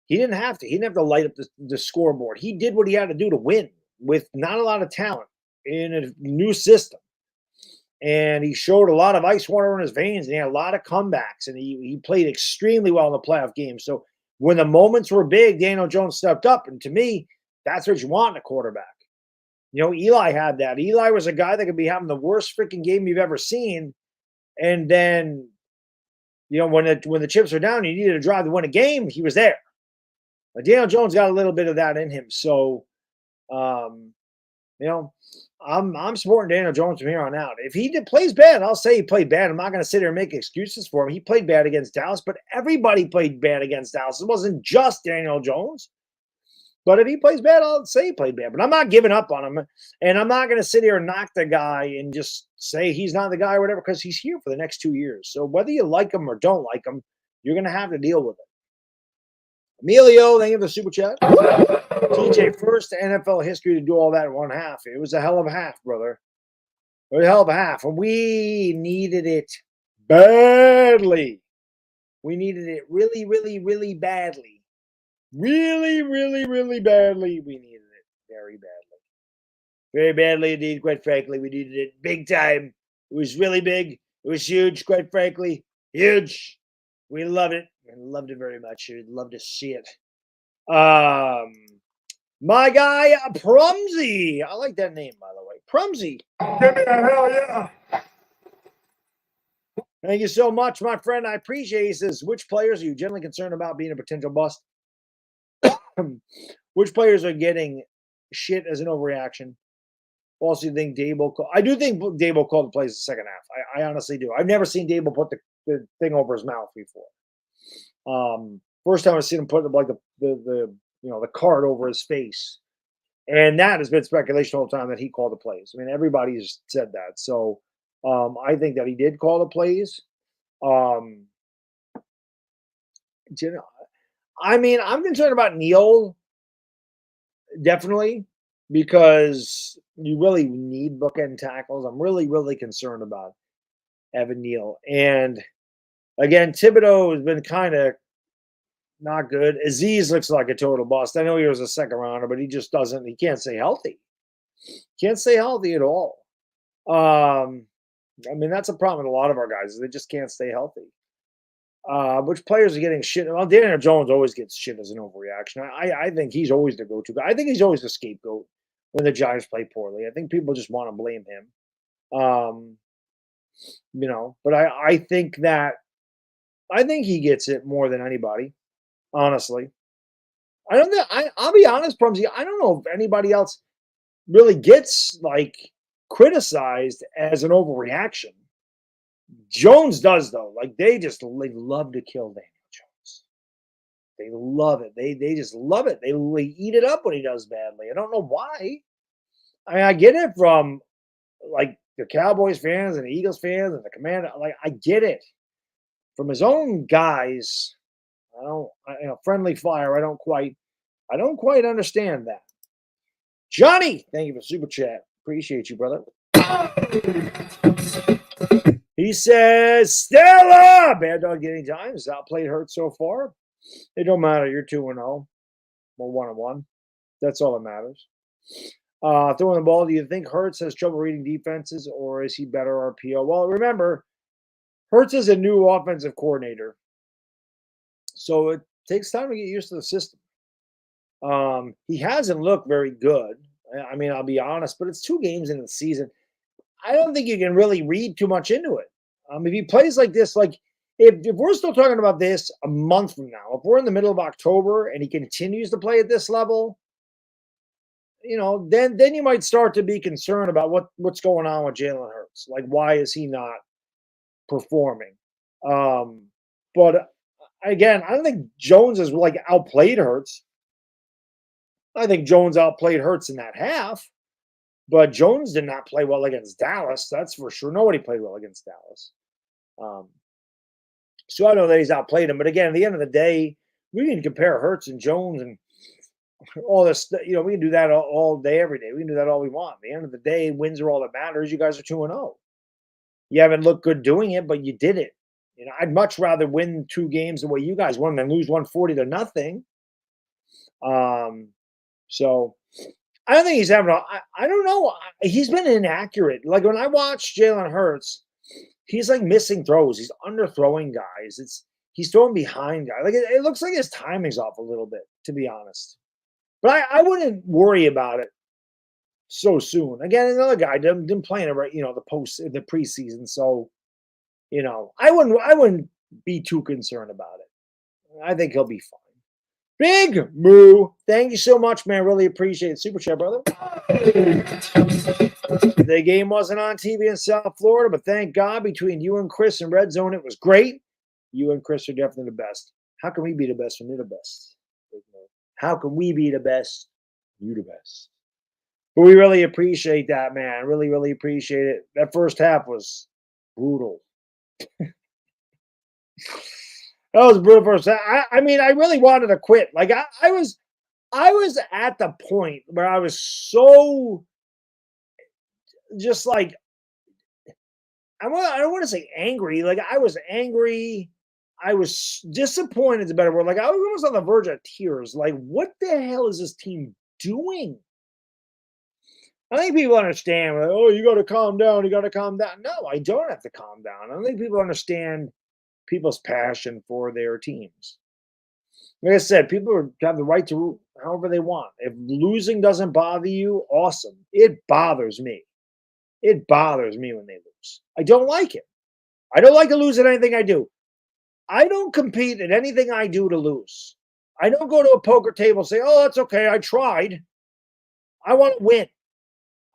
He didn't have to. He didn't have to light up the scoreboard. He did what he had to do to win with not a lot of talent in a new system. And he showed a lot of ice water in his veins, and he had a lot of comebacks, and he played extremely well in the playoff game. So when the moments were big, Daniel Jones stepped up. And to me, that's what you want in a quarterback. Eli had that. Eli was a guy that could be having the worst freaking game you've ever seen. And then, when the chips were down, you needed a drive to win a game, he was there. But Daniel Jones got a little bit of that in him. So, I'm supporting Daniel Jones from here on out. If he plays bad, I'll say he played bad. I'm not going to sit here and make excuses for him. He played bad against Dallas, but everybody played bad against Dallas. It wasn't just Daniel Jones. But if he plays bad, I'll say he played bad. But I'm not giving up on him. And I'm not going to sit here and knock the guy and just say he's not the guy or whatever, because he's here for the next 2 years. So whether you like him or don't like him, you're going to have to deal with it. Emilio, thank you for the super chat. TJ, first NFL history to do all that in one half. It was a hell of a half, brother. It was a hell of a half. And we needed it badly. We needed it really, really, really badly. Really, really, really badly. We needed it very badly. Very badly indeed, quite frankly. We needed it big time. It was really big. It was huge, quite frankly. Huge. We loved it. We loved it very much. We'd love to see it. My guy, Prumsy. I like that name, by the way. Prumsy. Give me a hell yeah. Thank you so much, my friend. I appreciate it. He says, which players are you generally concerned about being a potential bust? Which players are getting shit as an overreaction? Also, you think Dable? I do think Dable called the plays the second half. I honestly do. I've never seen Dable put the thing over his mouth before. First time I've seen him put the card over his face, and that has been speculation all the time that he called the plays. I mean, everybody's said that. So I think that he did call the plays. I mean, I'm concerned about Neal, definitely, because you really need bookend tackles. I'm really, really concerned about Evan Neal. And again, Thibodeau has been kind of not good. Aziz looks like a total bust. I know he was a second rounder, but he can't stay healthy. Can't stay healthy at all. I mean, that's a problem with a lot of our guys. They just can't stay healthy. Which players are getting shit? Well, Daniel Jones always gets shit as an overreaction. I think he's always the go-to guy. I think he's always the scapegoat when the Giants play poorly. I think people just want to blame him. But I think he gets it more than anybody, honestly. I'll be honest, Prumsy, I don't know if anybody else really gets criticized as an overreaction. Jones does, though. They love to kill Daniel Jones. They love it. They just love it. They eat it up when he does badly. I don't know why. I mean, I get it from the Cowboys fans and the Eagles fans and the Commander. I get it from his own guys. Friendly fire. I don't quite understand that. Johnny, thank you for super chat. Appreciate you, brother. He says, Stella! Baddog getting times. Outplayed Hurts so far. It don't matter. You're 2-0. We're 1-1. That's all that matters. Throwing the ball, do you think Hurts has trouble reading defenses, or is he better RPO? Well, remember, Hurts is a new offensive coordinator. So it takes time to get used to the system. He hasn't looked very good. I mean, I'll be honest, but it's 2 games in the season. I don't think you can really read too much into it. If he plays like this, if we're still talking about this a month from now, if we're in the middle of October and he continues to play at this level, then you might start to be concerned about what's going on with Jalen Hurts. Why is he not performing? But again, I don't think Jones has outplayed Hurts. I think Jones outplayed Hurts in that half. But Jones did not play well against Dallas. That's for sure. Nobody played well against Dallas. So I know that he's outplayed him. But again, at the end of the day, we can compare Hurts and Jones and all this. We can do that all day, every day. We can do that all we want. At the end of the day, wins are all that matters. You guys are 2-0. You haven't looked good doing it, but you did it. I'd much rather win 2 games the way you guys won than lose 140-0. So I don't think he's having I don't know. He's been inaccurate. When I watch Jalen Hurts, he's missing throws. He's underthrowing guys. He's throwing behind guys. It looks like his timing's off a little bit, to be honest. But I wouldn't worry about it so soon. Again, another guy didn't play in it right, the preseason. So, I wouldn't be too concerned about it. I think he'll be fine. Big Moo, thank you so much, man. Really appreciate it. Super chat, brother. The game wasn't on TV in South Florida, but thank God between you and Chris and Red Zone, it was great. You and Chris are definitely the best. How can we be the best when you're the best? How can we be the best? You the best. But we really appreciate that, man. Really, really appreciate it. That first half was brutal. That was brutal first half. I mean, I really wanted to quit. Like I was at the point where I was so just like I don't want to say angry. Like I was angry. I was disappointed is a better word. Like I was almost on the verge of tears. Like, what the hell is this team doing? I think people understand, like, oh, you got to calm down. You got to calm down. No, I don't have to calm down. I don't think people understand people's passion for their teams. Like I said, people have the right to root however they want. If losing doesn't bother you, awesome. It bothers me. It bothers me when they lose. I don't like it. I don't like to lose at anything I do. I don't compete at anything I do to lose. I don't go to a poker table and say, oh, that's okay. I tried. I want to win.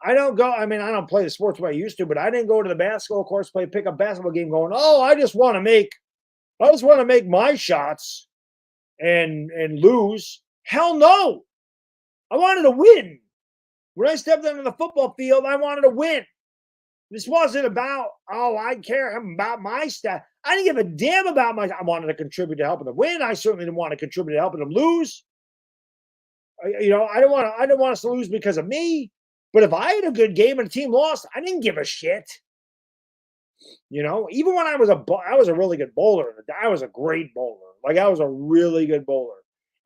I don't go. I mean, I don't play the sports the way I used to, but I didn't go to the basketball course, play a pickup basketball game going, oh, I just want to make my shots and lose. Hell no. I wanted to win. When I stepped onto the football field, I wanted to win. This wasn't about, oh, I care about my stat. I didn't give a damn about I wanted to contribute to helping them win. I certainly didn't want to contribute to helping them lose. I didn't want us to lose because of me. But if I had a good game and the team lost, I didn't give a shit. Even when I was a really good bowler. I was a great bowler. Like I was a really good bowler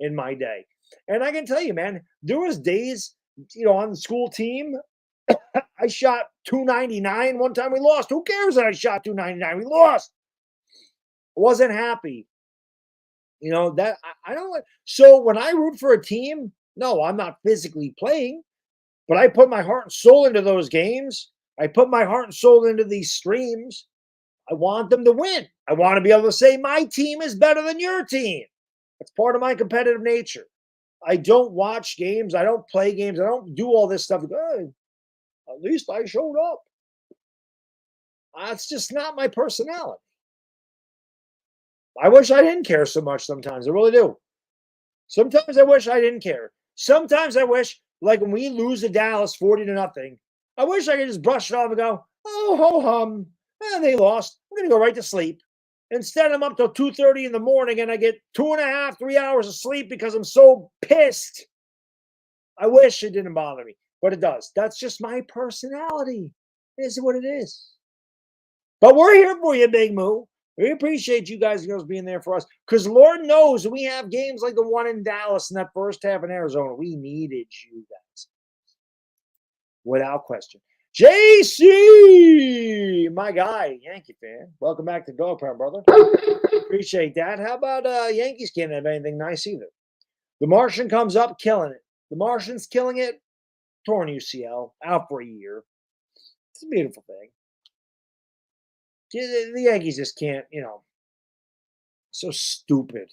in my day. And I can tell you, man, there was days, on the school team, I shot 299. One time we lost. Who cares that I shot 299? We lost. I wasn't happy. That I don't like. So when I root for a team, no, I'm not physically playing. But I put my heart and soul into those games. I put my heart and soul into these streams. I want them to win. I want to be able to say my team is better than your team. That's part of my competitive nature. I don't watch games. I don't play games. I don't do all this stuff. At least I showed up. That's just not my personality. I wish I didn't care so much sometimes. I really do. Sometimes I wish I didn't care. Sometimes I wish, like when we lose to Dallas 40-0, I wish I could just brush it off and go, oh, ho hum. They lost. I'm going to go right to sleep. Instead, I'm up till 2:30 in the morning and I get 2.5, 3 hours of sleep because I'm so pissed. I wish it didn't bother me, but it does. That's just my personality. It is what it is. But we're here for you, Big Moo. We appreciate you guys and girls being there for us because Lord knows we have games like the one in Dallas in that first half in Arizona. We needed you guys. Without question. JC, my guy, Yankee fan. Welcome back to Dog Pound, brother. Appreciate that. How about Yankees can't have anything nice either? The Martian comes up, killing it. The Martian's killing it. Torn UCL, out for a year. It's a beautiful thing. The Yankees just can't, so stupid.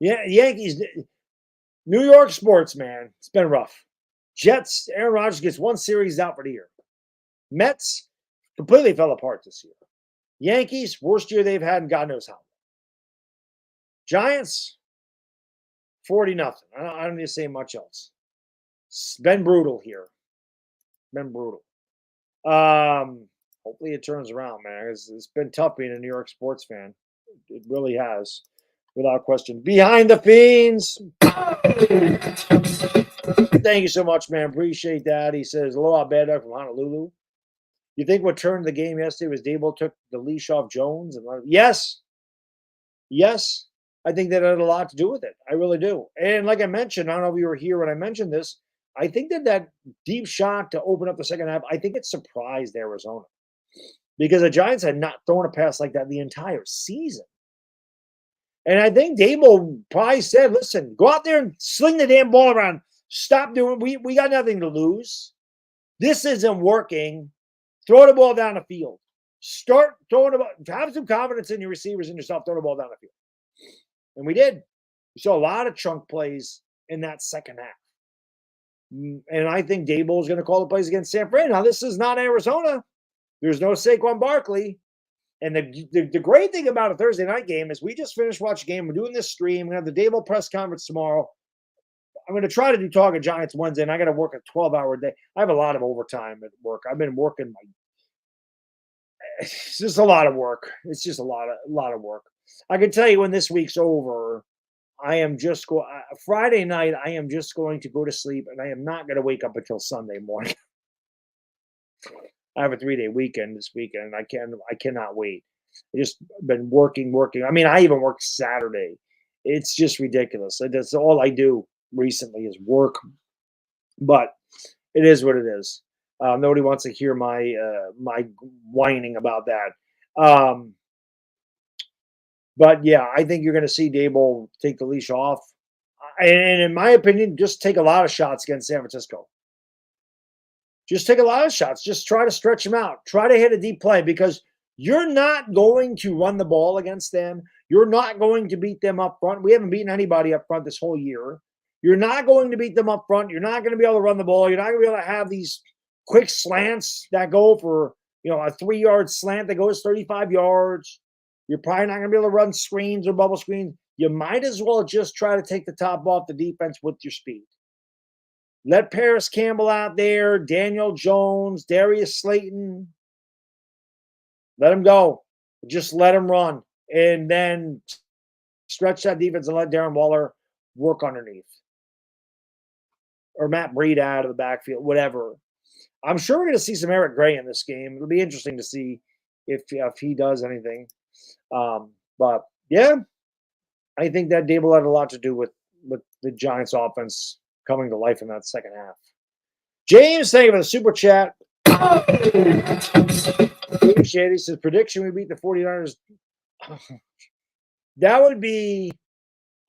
Yeah, Yankees, New York sports, man. It's been rough. Jets, Aaron Rodgers gets one series out for the year. Mets completely fell apart this year. Yankees, worst year they've had in God knows how. Giants, 40-0. I don't need to say much else. It's been brutal here. Been brutal. Hopefully it turns around, man. It's been tough being a New York sports fan. It really has, without question. Behind the Fiends. Thank you so much, man. Appreciate that. He says, aloha, Baddog from Honolulu. You think what turned the game yesterday was Dable took the leash off Jones? Yes. Yes. I think that had a lot to do with it. I really do. And like I mentioned, I don't know if you were here when I mentioned this, I think that deep shot to open up the second half, I think it surprised Arizona. Because the Giants had not thrown a pass like that the entire season. And I think Dable probably said, listen, go out there and sling the damn ball around. Stop doing we got nothing to lose. This isn't working. Throw the ball down the field. Start throwing the ball. Have some confidence in your receivers and yourself. Throw the ball down the field. And we did. We saw a lot of chunk plays in that second half. And I think Dable is going to call the plays against San Fran. Now, this is not Arizona. There's no Saquon Barkley. And the great thing about a Thursday night game is we just finished watching a game. We're doing this stream. We have the Dable press conference tomorrow. I'm going to try to do Talking Giants Wednesday, and I got to work a 12-hour day. I have a lot of overtime at work. I've been working it's just a lot of work. It's just a lot of work. I can tell you when this week's over, I am just going Friday night. I am just going to go to sleep, and I am not going to wake up until Sunday morning. I have a 3-day weekend this weekend. I cannot wait. I just been working. I mean, I even worked Saturday. It's just ridiculous. That's all I do recently is work. But it is what it is. Nobody wants to hear my whining about that. But yeah, I think you're going to see Dable take the leash off, and in my opinion, just take a lot of shots against San Francisco. Just take a lot of shots. Just try to stretch them out. Try to hit a deep play because you're not going to run the ball against them. You're not going to beat them up front. We haven't beaten anybody up front this whole year. You're not going to beat them up front. You're not going to be able to run the ball. You're not going to be able to have these quick slants that go for, a 3-yard slant that goes 35 yards. You're probably not going to be able to run screens or bubble screens. You might as well just try to take the top off the defense with your speed. Let Paris Campbell out there, Daniel Jones, Darius Slayton. Let them go. Just let them run. And then stretch that defense and let Darren Waller work underneath. Or Matt Breida out of the backfield, whatever. I'm sure we're going to see some Eric Gray in this game. It'll be interesting to see if he does anything. But, yeah, I think that Dable had a lot to do with the Giants' offense coming to life in that second half. James, thank you for the super chat. Appreciate it. He says, prediction we beat the 49ers. That would be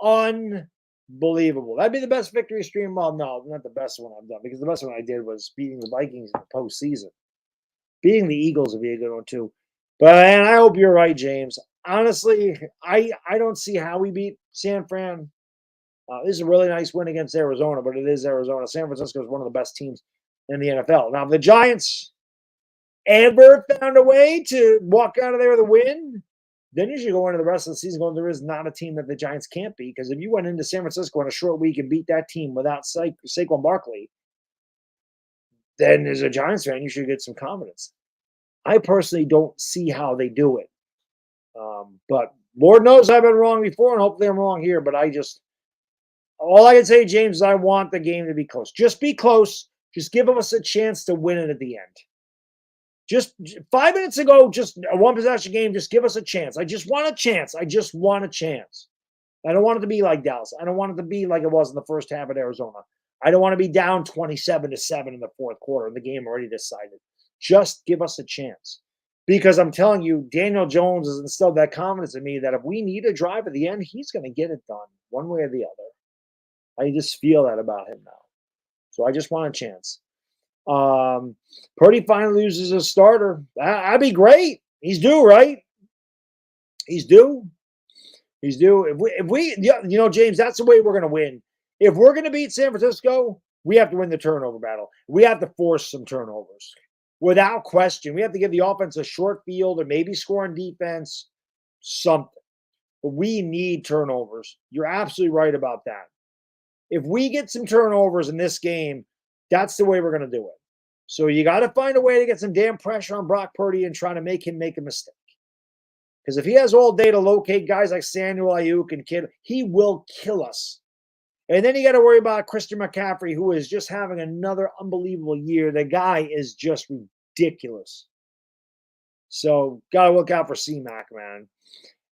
unbelievable. That'd be the best victory stream. Well, no, not the best one I've done because the best one I did was beating the Vikings in the postseason. Beating the Eagles would be a good one, too. But and I hope you're right, James. Honestly, I don't see how we beat San Fran. This is a really nice win against Arizona, but it is Arizona. San Francisco is one of the best teams in the NFL. Now, if the Giants ever found a way to walk out of there with a win, then you should go into the rest of the season going, there is not a team that the Giants can't beat. Because if you went into San Francisco in a short week and beat that team without Saquon Barkley, then as a Giants fan, you should get some confidence. I personally don't see how they do it. But Lord knows I've been wrong before, and hopefully I'm wrong here. But all I can say, James, is I want the game to be close. Just be close. Just give us a chance to win it at the end. Just 5 minutes ago, just a one-possession game, just give us a chance. I just want a chance. I just want a chance. I don't want it to be like Dallas. I don't want it to be like it was in the first half at Arizona. I don't want to be down 27-7 in the fourth quarter and the game already decided. Just give us a chance. Because I'm telling you, Daniel Jones has instilled that confidence in me that if we need a drive at the end, he's going to get it done one way or the other. I just feel that about him now. So I just want a chance. Purdy finally loses his starter. That'd be great. He's due, right? He's due. If we, James, that's the way we're going to win. If we're going to beat San Francisco, we have to win the turnover battle. We have to force some turnovers. Without question. We have to give the offense a short field or maybe score on defense, something. But we need turnovers. You're absolutely right about that. If we get some turnovers in this game, that's the way we're going to do it. So you got to find a way to get some damn pressure on Brock Purdy and try to make him make a mistake. Because if he has all day to locate guys like Samuel Ayuk and Kittle, he will kill us. And then you got to worry about Christian McCaffrey, who is just having another unbelievable year. The guy is just ridiculous. So got to look out for C-Mac, man.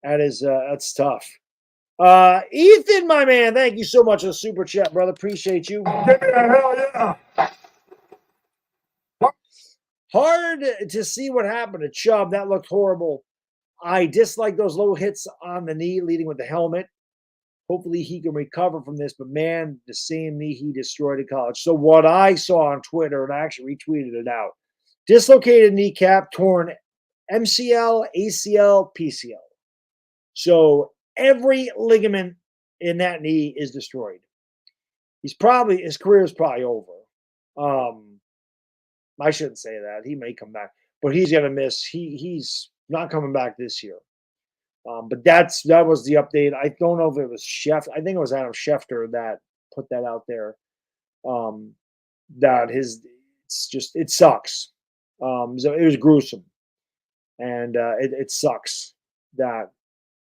That's tough. Ethan, my man, thank you so much for the super chat, brother. Appreciate you. Give me a hell yeah. Hard to see what happened to Chubb. That looked horrible. I dislike those low hits on the knee leading with the helmet. Hopefully he can recover from this, but man, the same knee he destroyed at college. So what I saw on Twitter, and I actually retweeted it out, dislocated kneecap, torn MCL, ACL, PCL. So every ligament in that knee is destroyed. His career is probably over. I shouldn't say that. He may come back, but he's going to miss. He's not coming back this year. But that was the update. I don't know if it was Schefter. I think it was Adam Schefter that put that out there. That it sucks. So it was gruesome, and it sucks that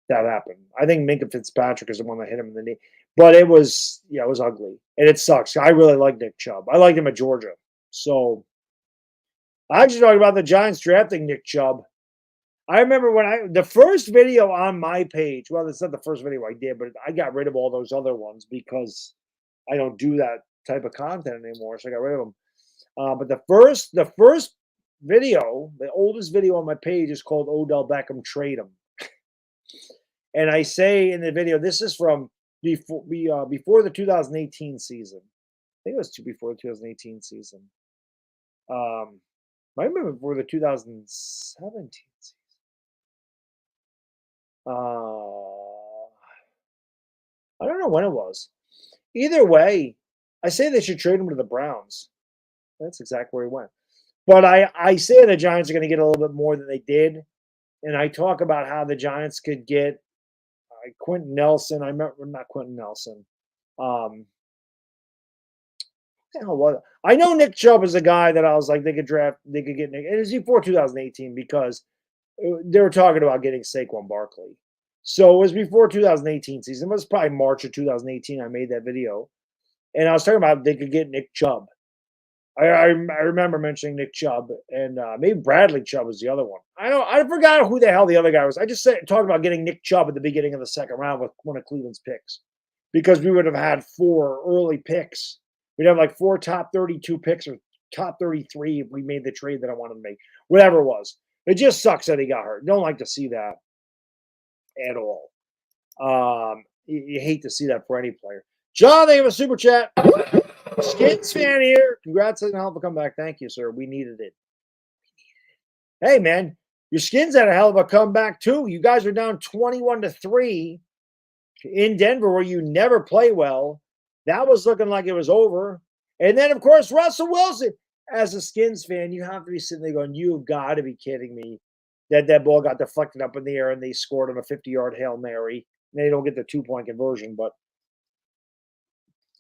happened. I think Minka Fitzpatrick is the one that hit him in the knee, but it was ugly, and it sucks. I really like Nick Chubb. I liked him at Georgia, so I just talking about the Giants drafting Nick Chubb. I remember the first video on my page. Well, it's not the first video I did, but I got rid of all those other ones because I don't do that type of content anymore, so I got rid of them. But the first video, the oldest video on my page, is called Odell Beckham Trade Him. And I say in the video, this is from before the 2018 season. I think it was before the 2018 season. I remember before the 2017 season. I don't know when it was. Either way, I say they should trade him to the Browns. That's exactly where he went. But I say the Giants are going to get a little bit more than they did. And I talk about how the Giants could get Quentin Nelson. I remember not Quentin Nelson. I know Nick Chubb is a guy that I was like they could get Nick. It was before 2018 because they were talking about getting Saquon Barkley. So it was before 2018 season. It was probably March of 2018. I made that video, and I was talking about they could get Nick Chubb. I remember mentioning Nick Chubb, and maybe Bradley Chubb was the other one. I forgot who the hell the other guy was. I just talked about getting Nick Chubb at the beginning of the second round with one of Cleveland's picks, because we would have had 4 early picks. We'd have like 4 top 32 picks or top 33 if we made the trade that I wanted to make. Whatever it was. It just sucks that he got hurt. Don't like to see that at all. You hate to see that for any player. John, they have a super chat. Skins fan here. Congrats on a hell of a comeback. Thank you, sir. We needed it. Hey, man, your Skins had a hell of a comeback, too. You guys are down 21-3 in Denver, where you never play well. That was looking like it was over. And then, of course, Russell Wilson. As a Skins fan, you have to be sitting there going, you've got to be kidding me that ball got deflected up in the air and they scored on a 50-yard Hail Mary. They don't get the 2-point conversion, but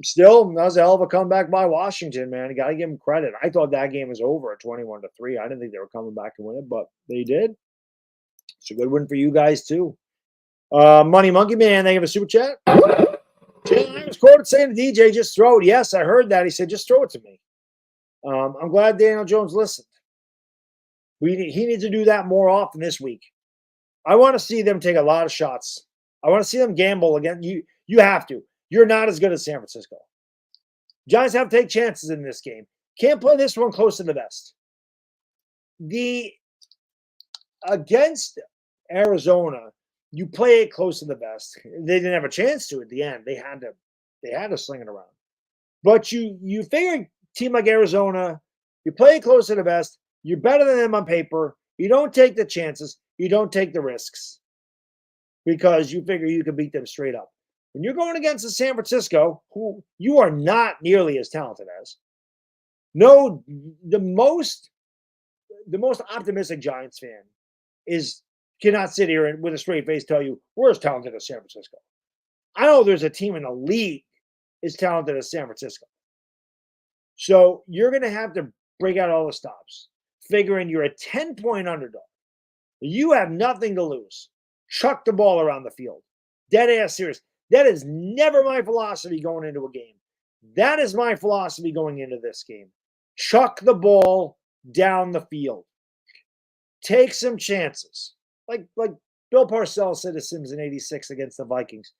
still, that was a hell of a comeback by Washington, man. You got to give them credit. I thought that game was over at 21-3. I didn't think they were coming back to win it, but they did. It's a good win for you guys, too. Money Monkey Man, they have a super chat. I was quoted saying to DJ, just throw it. Yes, I heard that. He said, just throw it to me. I'm glad Daniel Jones listened. He needs to do that more often this week. I want to see them take a lot of shots. I want to see them gamble again. You have to. You're not as good as San Francisco. Giants have to take chances in this game. Can't play this one close to the vest. Against Arizona, you play it close to the vest. They didn't have a chance to at the end. They had to sling it around. But you figure a team like Arizona, you play it close to the vest. You're better than them on paper. You don't take the chances. You don't take the risks because you figure you can beat them straight up. When you're going against the San Francisco, who you are not nearly as talented as. No, the most optimistic Giants fan cannot sit here and with a straight face tell you we're as talented as San Francisco. I know there's a team in the league as talented as San Francisco. So you're going to have to break out all the stops, figuring you're a 10-point underdog. You have nothing to lose. Chuck the ball around the field. Dead ass serious. That is never my philosophy going into a game. That is my philosophy going into this game. Chuck the ball down the field. Take some chances. Like Bill Parcells said to Simms in '86 against the Vikings.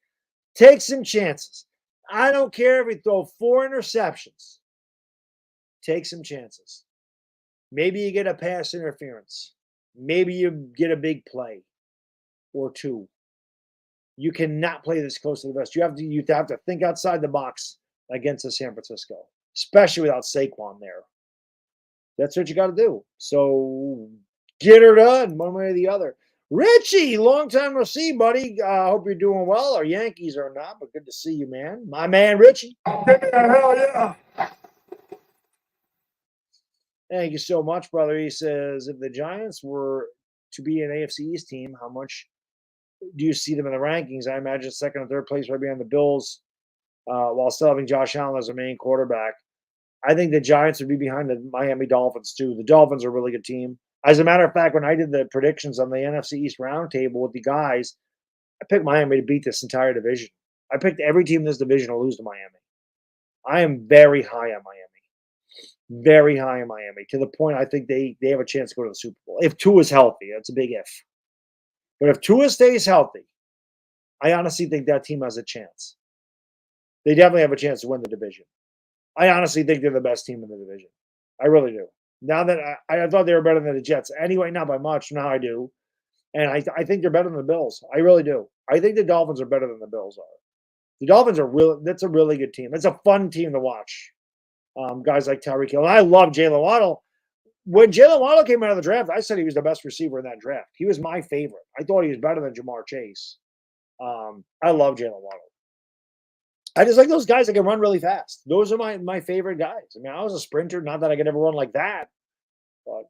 Take some chances. I don't care if you throw 4 interceptions. Take some chances. Maybe you get a pass interference. Maybe you get a big play or 2. You cannot play this close to the vest. You have to think outside the box against the San Francisco, especially without Saquon there. That's what you got to do. So get her done one way or the other. Richie, long time no see, buddy. Hope you're doing well. Our Yankees are not, but good to see you, man. My man, Richie. Hell yeah. Thank you so much, brother. He says, if the Giants were to be an AFC East team, how much do you see them in the rankings? I imagine second or third place right behind the Bills. while still having Josh Allen as their main quarterback. I think the Giants would be behind the Miami Dolphins, too. The Dolphins are a really good team. As a matter of fact, when I did the predictions on the NFC East roundtable with the guys, I picked Miami to beat this entire division. I picked every team in this division to lose to Miami. I am very high on Miami. Very high on Miami, to the point I think they have a chance to go to the Super Bowl. If Tua is healthy, that's a big if. But if Tua stays healthy, I honestly think that team has a chance. They definitely have a chance to win the division. I honestly think they're the best team in the division. I really do. Now that I thought they were better than the Jets. Anyway, not by much. Now I do. And I think they're better than the Bills. I really do. I think the Dolphins are better than the Bills are. The Dolphins are that's a really good team. It's a fun team to watch. Guys like Tyreek Hill. And I love Jalen Waddle. When Jalen Waddle came out of the draft, I said he was the best receiver in that draft. He was my favorite. I thought he was better than Jamar Chase. I love Jalen Waddle. I just like those guys that can run really fast. Those are my favorite guys. I mean, I was a sprinter. Not that I could ever run like that. But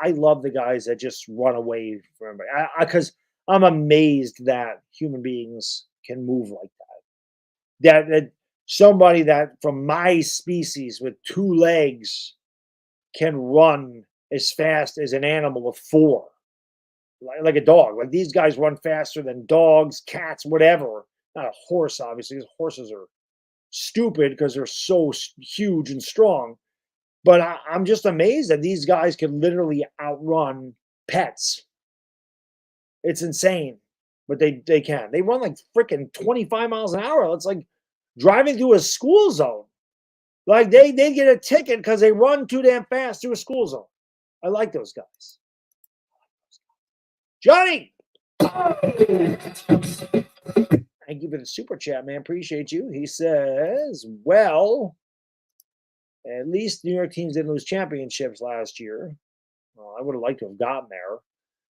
I love the guys that just run away from everybody. Because I'm amazed that human beings can move like that. That somebody that from my species with 2 legs can run as fast as an animal with 4, like a dog. Like these guys run faster than dogs, cats, whatever. Not a horse, obviously, because horses are stupid because they're so huge and strong. But I'm just amazed that these guys can literally outrun pets. It's insane, but they can. They run like freaking 25 miles an hour. It's like driving through a school zone. Like they get a ticket because they run too damn fast through a school zone. I like those guys. Johnny! Thank you for the super chat, man. Appreciate you. He says, well, at least New York teams didn't lose championships last year. Well, I would have liked to have gotten there.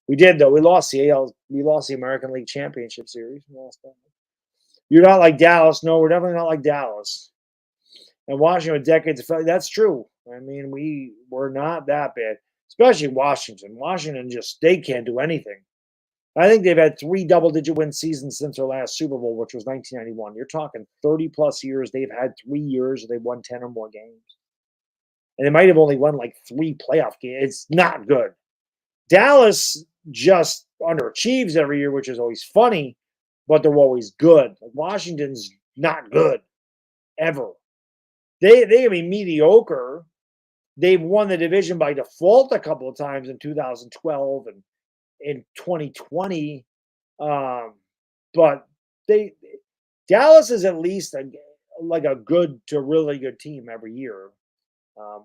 We did, though. We lost the American League Championship Series. You're not like Dallas. No, we're definitely not like Dallas. And Washington with decades of, that's true. I mean, we were not that bad, especially Washington. Washington they can't do anything. I think they've had 3 double-digit win seasons since their last Super Bowl, which was 1991. You're talking 30-plus years. They've had 3 years where they won 10 or more games. And they might have only won like 3 playoff games. It's not good. Dallas just underachieves every year, which is always funny, but they're always good. Like Washington's not good, ever. They can be mediocre. They've won the division by default a couple of times in 2012 and in 2020, but Dallas is at least like a good to really good team every year.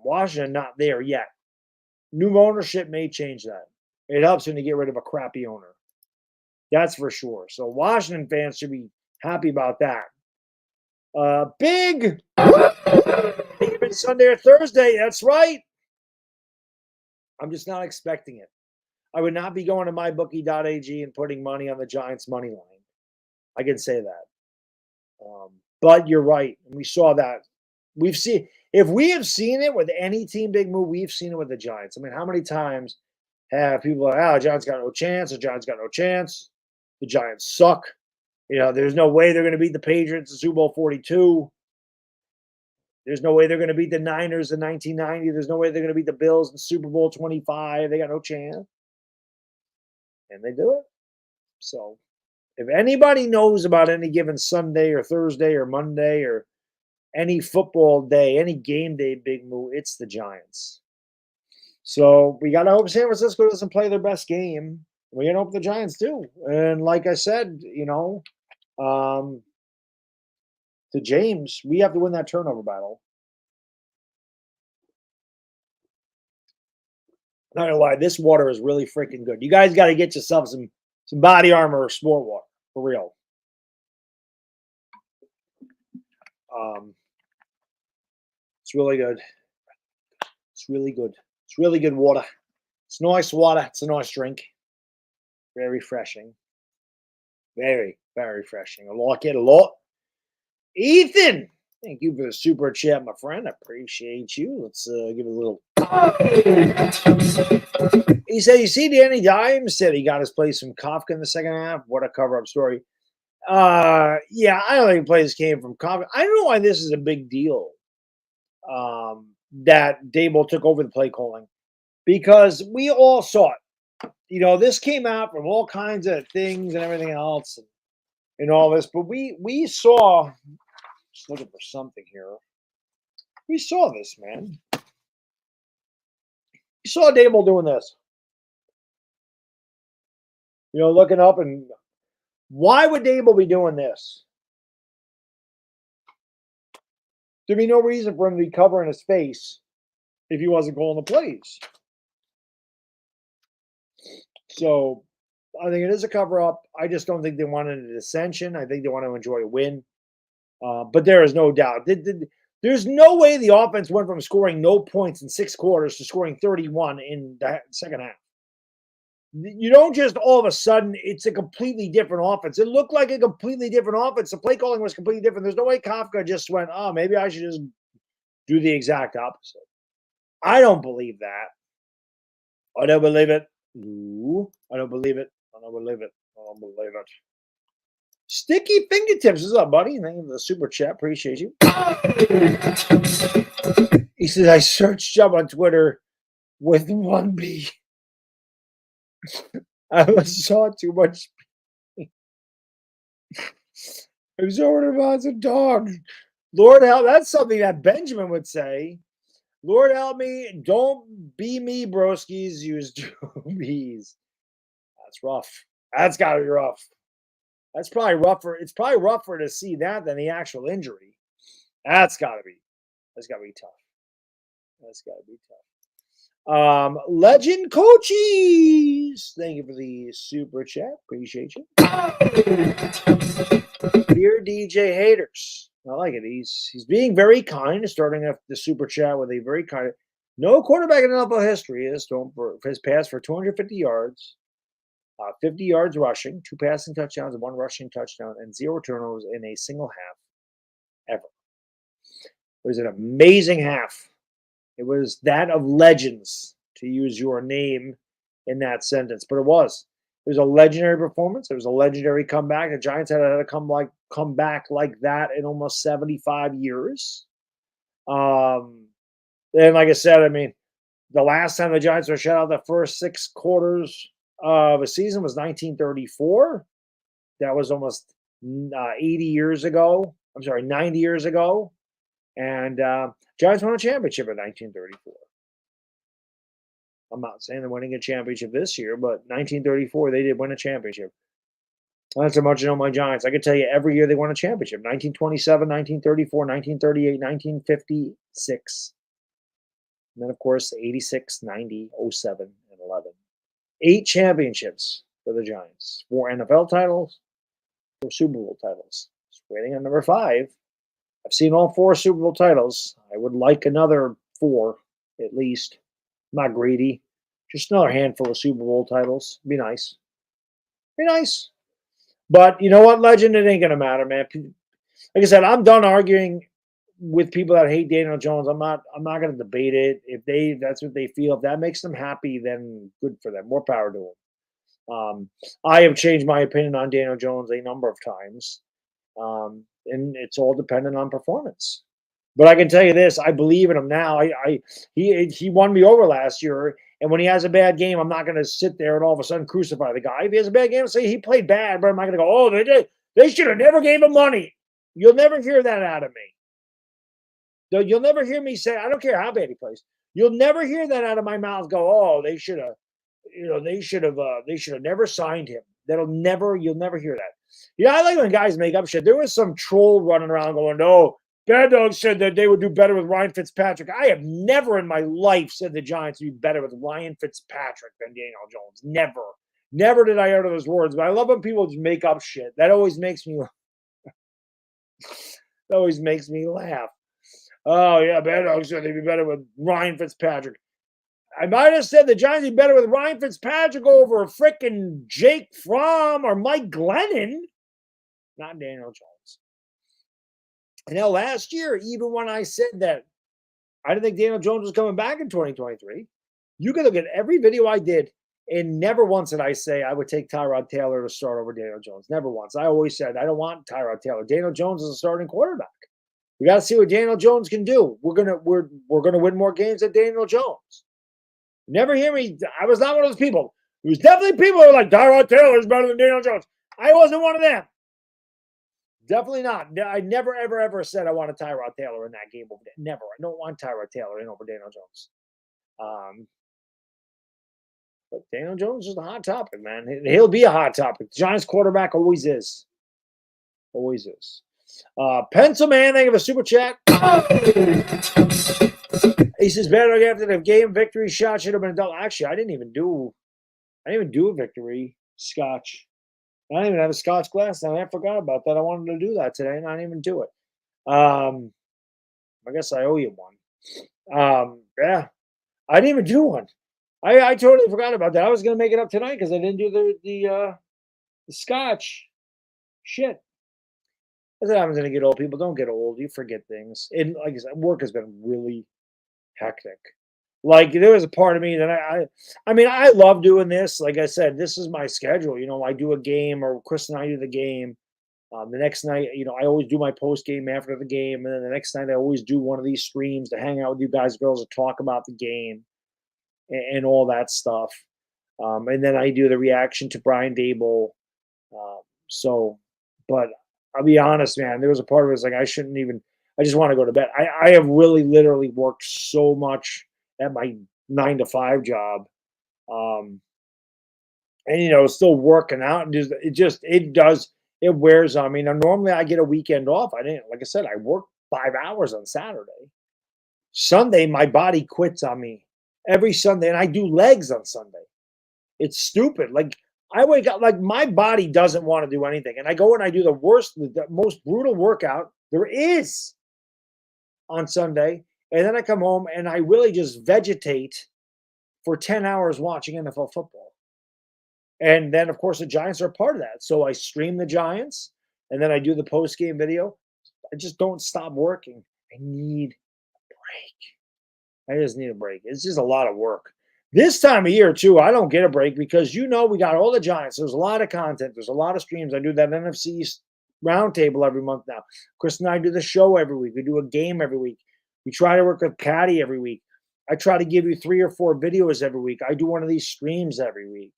Washington not there yet. New ownership may change that. It helps when you get rid of a crappy owner. That's for sure. So Washington fans should be happy about that. Big even Sunday or Thursday. That's right. I'm just not expecting it. I would not be going to MyBookie.ag and putting money on the Giants' money line. I can say that. But you're right. We saw that. If we have seen it with any team big move, we've seen it with the Giants. I mean, how many times have people like, Giants got no chance, the Giants got no chance, the Giants suck. There's no way they're going to beat the Patriots in Super Bowl 42. There's no way they're going to beat the Niners in 1990. There's no way they're going to beat the Bills in Super Bowl 25. They got no chance. And they do it. So if anybody knows about any given Sunday or Thursday or Monday or any football day, any game day big move, it's the Giants. So we got to hope San Francisco doesn't play their best game. We got to hope the Giants do. And like I said, to James, we have to win that turnover battle. Not gonna lie, this water is really freaking good. You guys got to get yourself some body armor or sport water for real. It's really good. It's really good. It's really good water. It's nice water. It's a nice drink. Very refreshing. Very, very refreshing. I like it a lot. Ethan, thank you for the super chat, my friend. I appreciate you. Let's give it a little. He said, you see Danny Dimes said he got his place from Kafka in the second half. What a cover-up story. Yeah, I don't think plays came from confidence. I don't know why this is a big deal. That Dable took over the play calling because we all saw it. This came out from all kinds of things and everything else and all this, but we saw. Just looking for something here. We saw this, man. We saw Dable doing this. Looking up and why would Dable be doing this? There'd be no reason for him to be covering his face if he wasn't calling the plays. So I think it is a cover up. I just don't think they wanted a dissension. I think they want to enjoy a win. But there is no doubt. There's no way the offense went from scoring no points in 6 quarters to scoring 31 in the second half. You don't just all of a sudden, it's a completely different offense. It looked like a completely different offense. The play calling was completely different. There's no way Kafka just went, oh, maybe I should just do the exact opposite. I don't believe that. I don't believe it. Ooh, I don't believe it. I don't believe it. I don't believe it. Sticky Fingertips. What's up, buddy? Thank you for the super chat. Appreciate you. He says, I searched Chubb on Twitter with 1B. I saw too much. I'm so worried about a dog. Lord help. That's something that Benjamin would say. Lord help me. Don't be me, broskies. Use 2 B's. That's rough. That's got to be rough. That's probably rougher. It's probably rougher to see that than the actual injury. That's got to be tough. That's got to be tough. Legend Coaches. Thank you for the super chat. Appreciate you. Dear DJ Haters. I like it. He's being very kind, starting off the super chat with a very kind. No quarterback in NFL history has passed for 250 yards, 50 yards rushing, 2 passing touchdowns, and 1 rushing touchdown, and 0 turnovers in a single half ever. It was an amazing half. It was that of legends, to use your name in that sentence. But it was a legendary performance. It was a legendary comeback. The Giants had to come back like that in almost 75 years. And like I said, I mean, the last time the Giants were shut out the first 6 quarters of a season was 1934. That was almost 80 years ago. I'm sorry, 90 years ago. And Giants won a championship in 1934. I'm not saying they're winning a championship this year, but 1934, they did win a championship. That's how much I know my Giants. I can tell you every year they won a championship. 1927, 1934, 1938, 1956. And then, of course, 86, 90, 07, and 11. 8 championships for the Giants. 4 NFL titles, 4 Super Bowl titles. Just waiting on number 5. I've seen all 4 Super Bowl titles. I would like another 4, at least. I'm not greedy. Just another handful of Super Bowl titles. Be nice. Be nice. But you know what, Legend? It ain't going to matter, man. Like I said, I'm done arguing with people that hate Daniel Jones. I'm not going to debate it. If that's what they feel. If that makes them happy, then good for them. More power to them. I have changed my opinion on Daniel Jones a number of times. And it's all dependent on performance. But I can tell you this: I believe in him now. He won me over last year, and when he has a bad game, I'm not going to sit there and all of a sudden crucify the guy. If he has a bad game, say he played bad, but I'm not going to go, oh, they should have never gave him money. You'll never hear that out of me. You'll never hear me say, I don't care how bad he plays. You'll never hear that out of my mouth. Go, oh, they should have never signed him. You'll never hear that. I like when guys make up shit. There was some troll running around going, no, Baddog said that they would do better with Ryan Fitzpatrick. I have never in my life said the Giants would be better with Ryan Fitzpatrick than Daniel Jones. Never. Never did I utter those words. But I love when people just make up shit. That always makes me laugh. Oh, yeah, Baddog said they'd be better with Ryan Fitzpatrick. I might have said the Giants would be better with Ryan Fitzpatrick over frickin' Jake Fromm or Mike Glennon. Not Daniel Jones. And now last year, even when I said that I didn't think Daniel Jones was coming back in 2023, you can look at every video I did. And never once did I say I would take Tyrod Taylor to start over Daniel Jones. Never once. I always said I don't want Tyrod Taylor. Daniel Jones is a starting quarterback. We got to see what Daniel Jones can do. We're gonna win more games than Daniel Jones. Never hear me. I was not one of those people. There was definitely people who were like, Tyrod Taylor is better than Daniel Jones. I wasn't one of them. Definitely not. I never, ever, ever said I wanted Tyrod Taylor in that game over there. Never. I don't want Tyrod Taylor in over Daniel Jones. But Daniel Jones is a hot topic, man. He'll be a hot topic. The Giants quarterback always is. Always is. Pencil Man, thank you for super chat. He says, Baddog after the game victory shot should have been a double. Actually, I didn't even do a victory scotch. I didn't even have a scotch glass, and I forgot about that. I wanted to do that today, and I didn't even do it. I guess I owe you one. Yeah, I didn't even do one. I totally forgot about that. I was going to make it up tonight because I didn't do the scotch. Shit. That's what happens when you get old. People don't get old. You forget things. And like I said, work has been really hectic. Like there was a part of me that I mean, I love doing this. Like I said, this is my schedule. You know, I do a game, or Chris and I do the game. The next night, you know, I always do my post game after the game, and then the next night I always do one of these streams to hang out with you guys, girls, to talk about the game and all that stuff. And then I do the reaction to Brian Dable. But I'll be honest, man, there was a part of it was like I just want to go to bed. I have really literally worked so much at my 9 to 5 job. And you know, still working out, and it wears on me. Now, normally I get a weekend off. I didn't, like I said, I worked 5 hours on Saturday. Sunday, my body quits on me every Sunday, and I do legs on Sunday. It's stupid. Like I wake up, like my body doesn't want to do anything, and I go and I do the most brutal workout there is on Sunday, and then I come home and I really just vegetate for 10 hours watching NFL football. And then, of course, the Giants are a part of that. So I stream the Giants, and then I do the post-game video. I just don't stop working. I need a break. I just need a break. It's just a lot of work. This time of year, too, I don't get a break because, you know, we got all the Giants. There's a lot of content. There's a lot of streams. I do that NFC East roundtable every month now. Chris and I do the show every week. We do a game every week. We try to work with Patty every week. I try to give you 3 or 4 videos every week. I do one of these streams every week.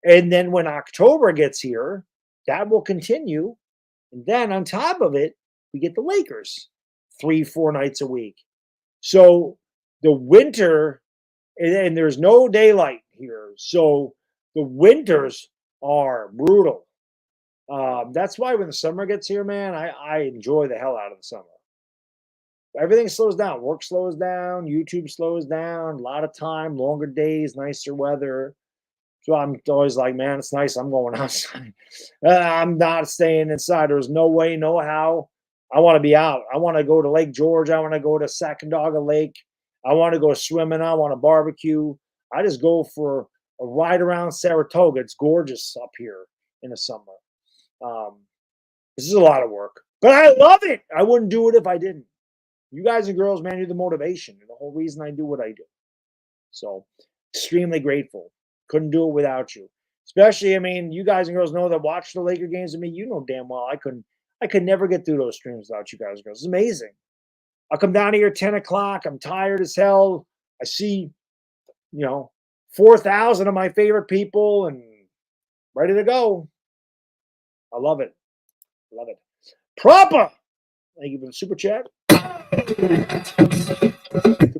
And then when October gets here, that will continue. And then on top of it, we get the Lakers 3-4 nights a week. So the winter, and there's no daylight here. So the winters are brutal. That's why when the summer gets here, man, I enjoy the hell out of the summer. Everything slows down. Work slows down. YouTube slows down. A lot of time, longer days, nicer weather. So I'm always like, man, it's nice. I'm going outside. I'm not staying inside. There's no way, no how. I want to be out. I want to go to Lake George. I want to go to Sacandaga Lake. I want to go swimming. I want to barbecue. I just go for a ride around Saratoga. It's gorgeous up here in the summer. This is a lot of work, but I love it. I wouldn't do it if I didn't. You guys and girls, man, you're the motivation. You're the whole reason I do what I do. So extremely grateful. Couldn't do it without you. Especially, I mean, you guys and girls know that watch the Laker games with me. You know damn well I could never get through those streams without you guys and girls. It's amazing. I'll come down here at 10 o'clock. I'm tired as hell. I see, 4,000 of my favorite people and ready to go. I love it. Love it. Proper. Thank you for the super chat. The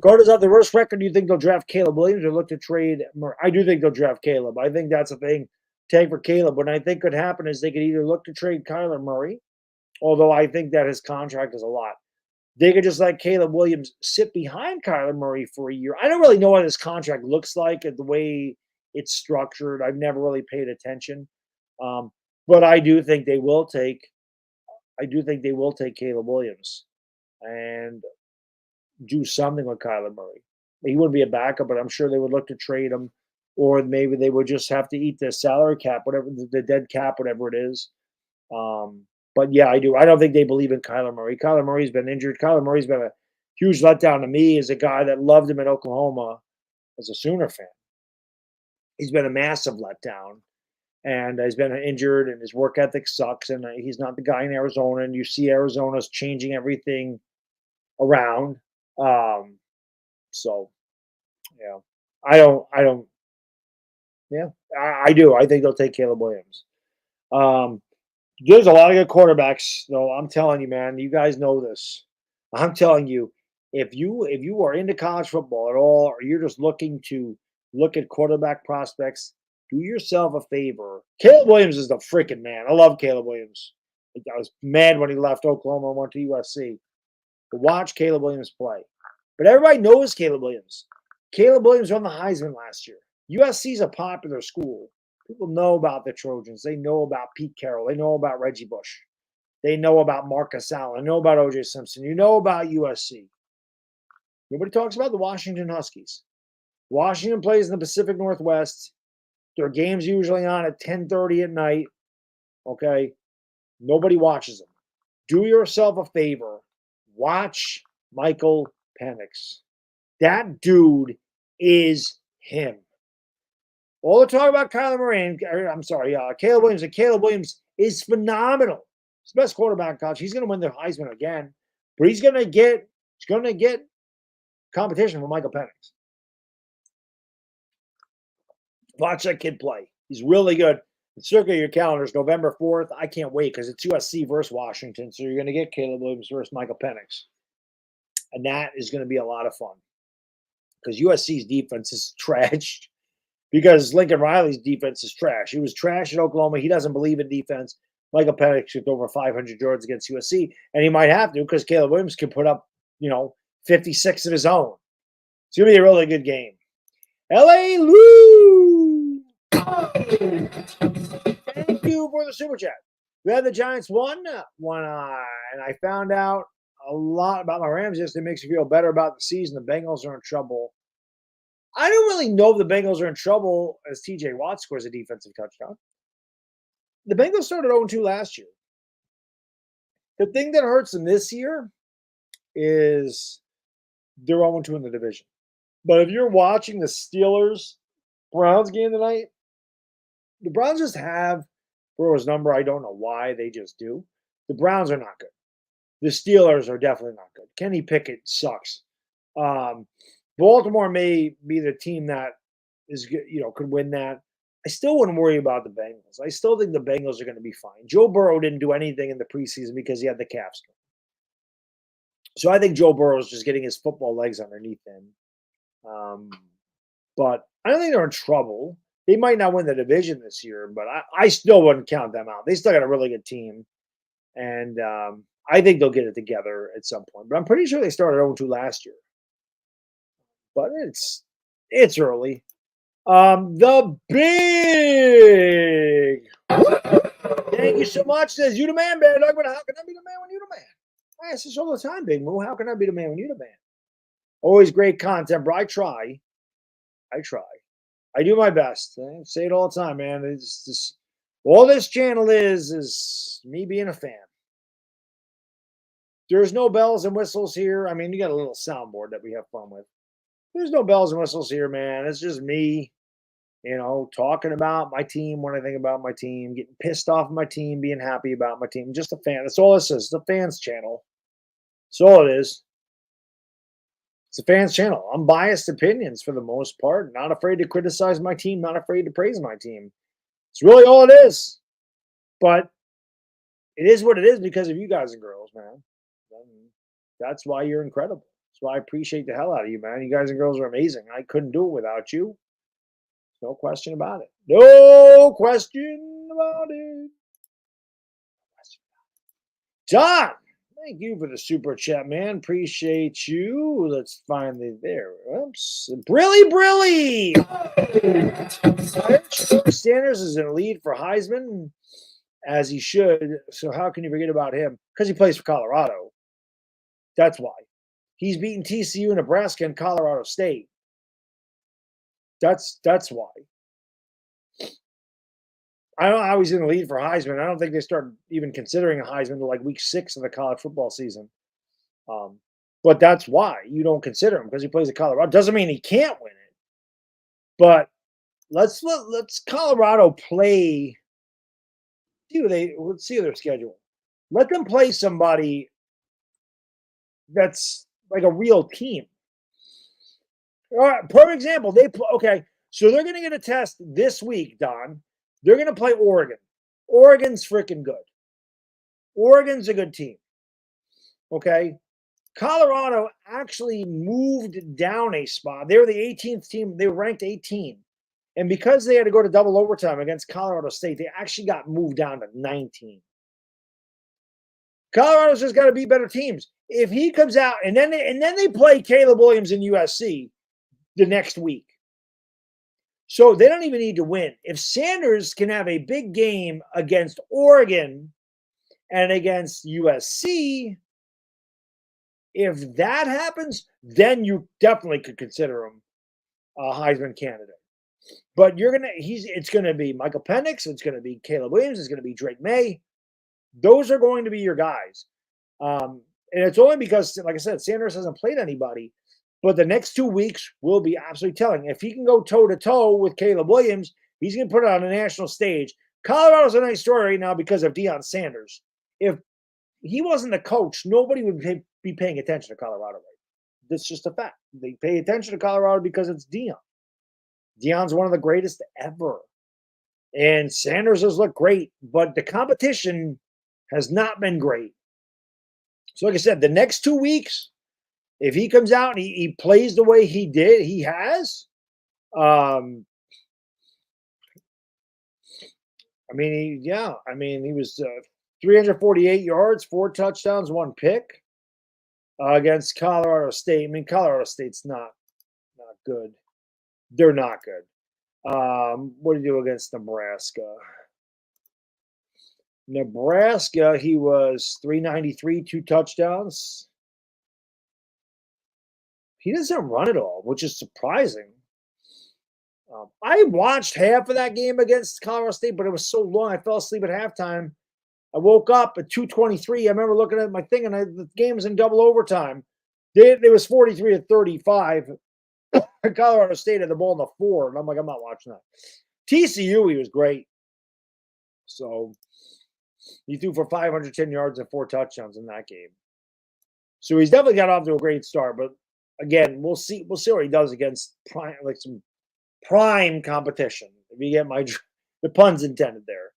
Cardinals have the worst record. Do you think they'll draft Caleb Williams or look to trade Murray? I do think they'll draft Caleb. I think that's a thing. Take for Caleb. What I think could happen is they could either look to trade Kyler Murray, although I think that his contract is a lot. They could just let Caleb Williams sit behind Kyler Murray for a year. I don't really know what his contract looks like and the way it's structured. I've never really paid attention. But I do think they will take Caleb Williams and do something with Kyler Murray. He wouldn't be a backup, but I'm sure they would look to trade him, or maybe they would just have to eat the salary cap, whatever the dead cap, whatever it is. But yeah, I do. I don't think they believe in Kyler Murray. Kyler Murray's been injured. Kyler Murray's been a huge letdown to me as a guy that loved him in Oklahoma as a Sooner fan. he's been a massive letdown. And he's been injured, and his work ethic sucks, and he's not the guy in Arizona, and you see Arizona's changing everything around. So, yeah. I do. I think they'll take Caleb Williams. There's a lot of good quarterbacks, though. I'm telling you, man, you guys know this. I'm telling you, if you are into college football at all, or you're just looking to look at quarterback prospects, do yourself a favor. Caleb Williams is the freaking man. I love Caleb Williams. I was mad when he left Oklahoma and went to USC. But watch Caleb Williams play. But everybody knows Caleb Williams. Caleb Williams won the Heisman last year. USC is a popular school. People know about the Trojans. They know about Pete Carroll. They know about Reggie Bush. They know about Marcus Allen. They know about O.J. Simpson. You know about USC. Nobody talks about the Washington Huskies. Washington plays in the Pacific Northwest. Their game's usually on at 10:30 at night. Okay? Nobody watches them. Do yourself a favor. Watch Michael Penix. That dude is him. All the talk about Caleb Williams, and Caleb Williams is phenomenal. He's the best quarterback in college. He's going to win the Heisman again, but he's going to get competition from Michael Penix. Watch that kid play. He's really good. Circle your calendars, November 4th. I can't wait because it's USC versus Washington. So you're going to get Caleb Williams versus Michael Penix. And that is going to be a lot of fun because USC's defense is trash because Lincoln Riley's defense is trash. He was trash at Oklahoma. He doesn't believe in defense. Michael Penix took over 500 yards against USC, and he might have to because Caleb Williams can put up, 56 of his own. It's going to be a really good game. LA Lou! Thank you for the super chat. We had the Giants won, and I found out a lot about my Rams. Just it makes you feel better about the season. The Bengals are in trouble. I don't really know if the Bengals are in trouble as TJ Watt scores a defensive touchdown. The Bengals started 0-2 last year. The thing that hurts them this year is they're 0-2 in the division. But if you're watching the Steelers-Browns game tonight, the Browns just have Burrow's number. I don't know why. They just do. The Browns are not good. The Steelers are definitely not good. Kenny Pickett sucks. Baltimore may be the team that is, could win that. I still wouldn't worry about the Bengals. I still think the Bengals are going to be fine. Joe Burrow didn't do anything in the preseason because he had the calf strain. So I think Joe Burrow is just getting his football legs underneath him. But I don't think they're in trouble. They might not win the division this year, but I still wouldn't count them out. They still got a really good team. And I think they'll get it together at some point. But I'm pretty sure they started 0-2 last year. But it's early. The Big. Thank you so much. Says you the man, Baddog. But how can I be the man when you the man? I ask this all the time, Big Moo. How can I be the man when you the man? Always great content, bro. I try. I do my best. I say it all the time, man. It's just all this channel is me being a fan. There's no bells and whistles here. I mean, you got a little soundboard that we have fun with. There's no bells and whistles here, man. It's just me, talking about my team when I think about my team, getting pissed off at my team, being happy about my team. Just a fan. That's all this is. It's a fans channel. That's all it is. It's a fans channel. Unbiased opinions for the most part. Not afraid to criticize my team. Not afraid to praise my team. It's really all it is. But it is what it is because of you guys and girls, man. That's why you're incredible. That's why I appreciate the hell out of you, man. You guys and girls are amazing. I couldn't do it without you. No question about it. No question about it. John, thank you for the super chat, man. Appreciate you. Let's find the there. Oops. Brilly. Sanders is in the lead for Heisman, as he should. So how can you forget about him? Because he plays for Colorado. That's why. He's beaten TCU, Nebraska, and Colorado State. That's why. I don't know how he's in the lead for Heisman. I don't think they started even considering a Heisman until like week 6 of the college football season. But that's why you don't consider him because he plays at Colorado. Doesn't mean he can't win it. But let's Colorado play. Let's see their schedule. Let them play somebody that's like a real team. All right, perfect example. Okay, so they're going to get a test this week, Don. They're going to play Oregon. Oregon's freaking good. Oregon's a good team. Okay, Colorado actually moved down a spot. They were the 18th team. They were ranked 18. And because they had to go to double overtime against Colorado State, they actually got moved down to 19. Colorado's just got to beat better teams. If he comes out, and then they play Caleb Williams in USC the next week. So they don't even need to win. If Sanders can have a big game against Oregon and against USC, if that happens, then you definitely could consider him a Heisman candidate. But it's gonna be Michael Penix, it's gonna be Caleb Williams, it's gonna be Drake May. Those are going to be your guys. And it's only because, like I said, Sanders hasn't played anybody. But the next 2 weeks will be absolutely telling. If he can go toe-to-toe with Caleb Williams, he's going to put it on a national stage. Colorado's a nice story right now because of Dion Sanders. If he wasn't the coach, nobody would be paying attention to Colorado right now. That's just a fact. They pay attention to Colorado because it's Dion. Dion's one of the greatest ever. And Sanders has looked great, but the competition has not been great. So like I said, the next 2 weeks, if he comes out and he plays the way he has, I mean, he was 348 yards, 4 touchdowns, 1 pick against Colorado State. I mean, Colorado State's not good. They're not good. What did he do against Nebraska? Nebraska, he was 393, 2 touchdowns. He doesn't run at all, which is surprising. I watched half of that game against Colorado State, but it was so long. I fell asleep at halftime. I woke up at 2:23. I remember looking at my thing, and the game was in double overtime. It was 43-35. Colorado State had the ball in the 4, and I'm like, I'm not watching that. TCU, he was great. So he threw for 510 yards and 4 touchdowns in that game. So he's definitely got off to a great start, but again, we'll see what he does against some prime competition. If you get the puns intended there.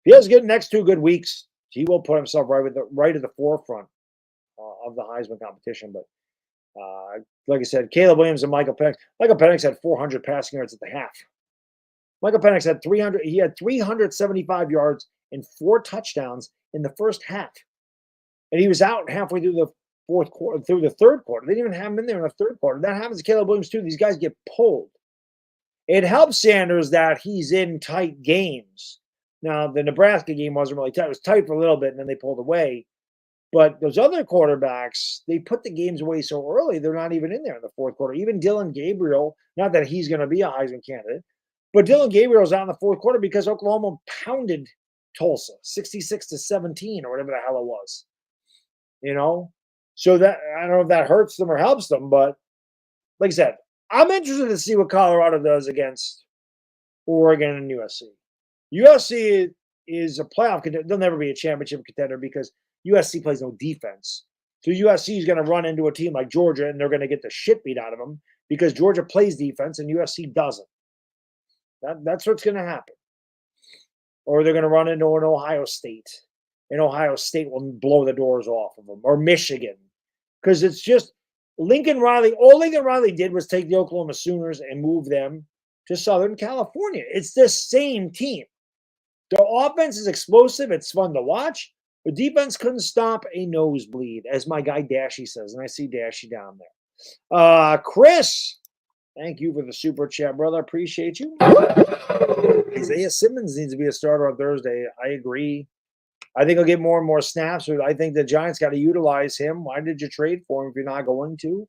If he has good next 2 good weeks, he will put himself right at the forefront of the Heisman competition. But like I said, Caleb Williams and Michael Penix. Michael Penix had 400 passing yards at the half. Michael Penix had 300. He had 375 yards and 4 touchdowns in the first half, and he was out halfway through the fourth quarter, through the third quarter. They didn't even have him in there in the third quarter. That happens to Caleb Williams too. These guys get pulled. It helps Sanders that he's in tight games. Now, the Nebraska game wasn't really tight. It was tight for a little bit, and then they pulled away. But those other quarterbacks, they put the games away so early, they're not even in there in the fourth quarter. Even Dylan Gabriel, not that he's going to be a Heisman candidate, but Dylan Gabriel's out in the fourth quarter because Oklahoma pounded Tulsa 66-17 or whatever the hell it was. So that, I don't know if that hurts them or helps them, but like I said, I'm interested to see what Colorado does against Oregon and USC. USC is a playoff contender. They'll never be a championship contender because USC plays no defense. So USC is going to run into a team like Georgia, and they're going to get the shit beat out of them because Georgia plays defense and USC doesn't. That's what's going to happen. Or they're going to run into an Ohio State, and Ohio State will blow the doors off of them, or Michigan. Because it's just Lincoln Riley. All Lincoln Riley did was take the Oklahoma Sooners and move them to Southern California. It's the same team. The offense is explosive. It's fun to watch. The defense couldn't stop a nosebleed, as my guy Dashy says. And I see Dashy down there. Chris, thank you for the super chat, brother. Appreciate you. Isaiah Simmons needs to be a starter on Thursday. I agree. I think he'll get more and more snaps. I think the Giants got to utilize him. Why did you trade for him if you're not going to?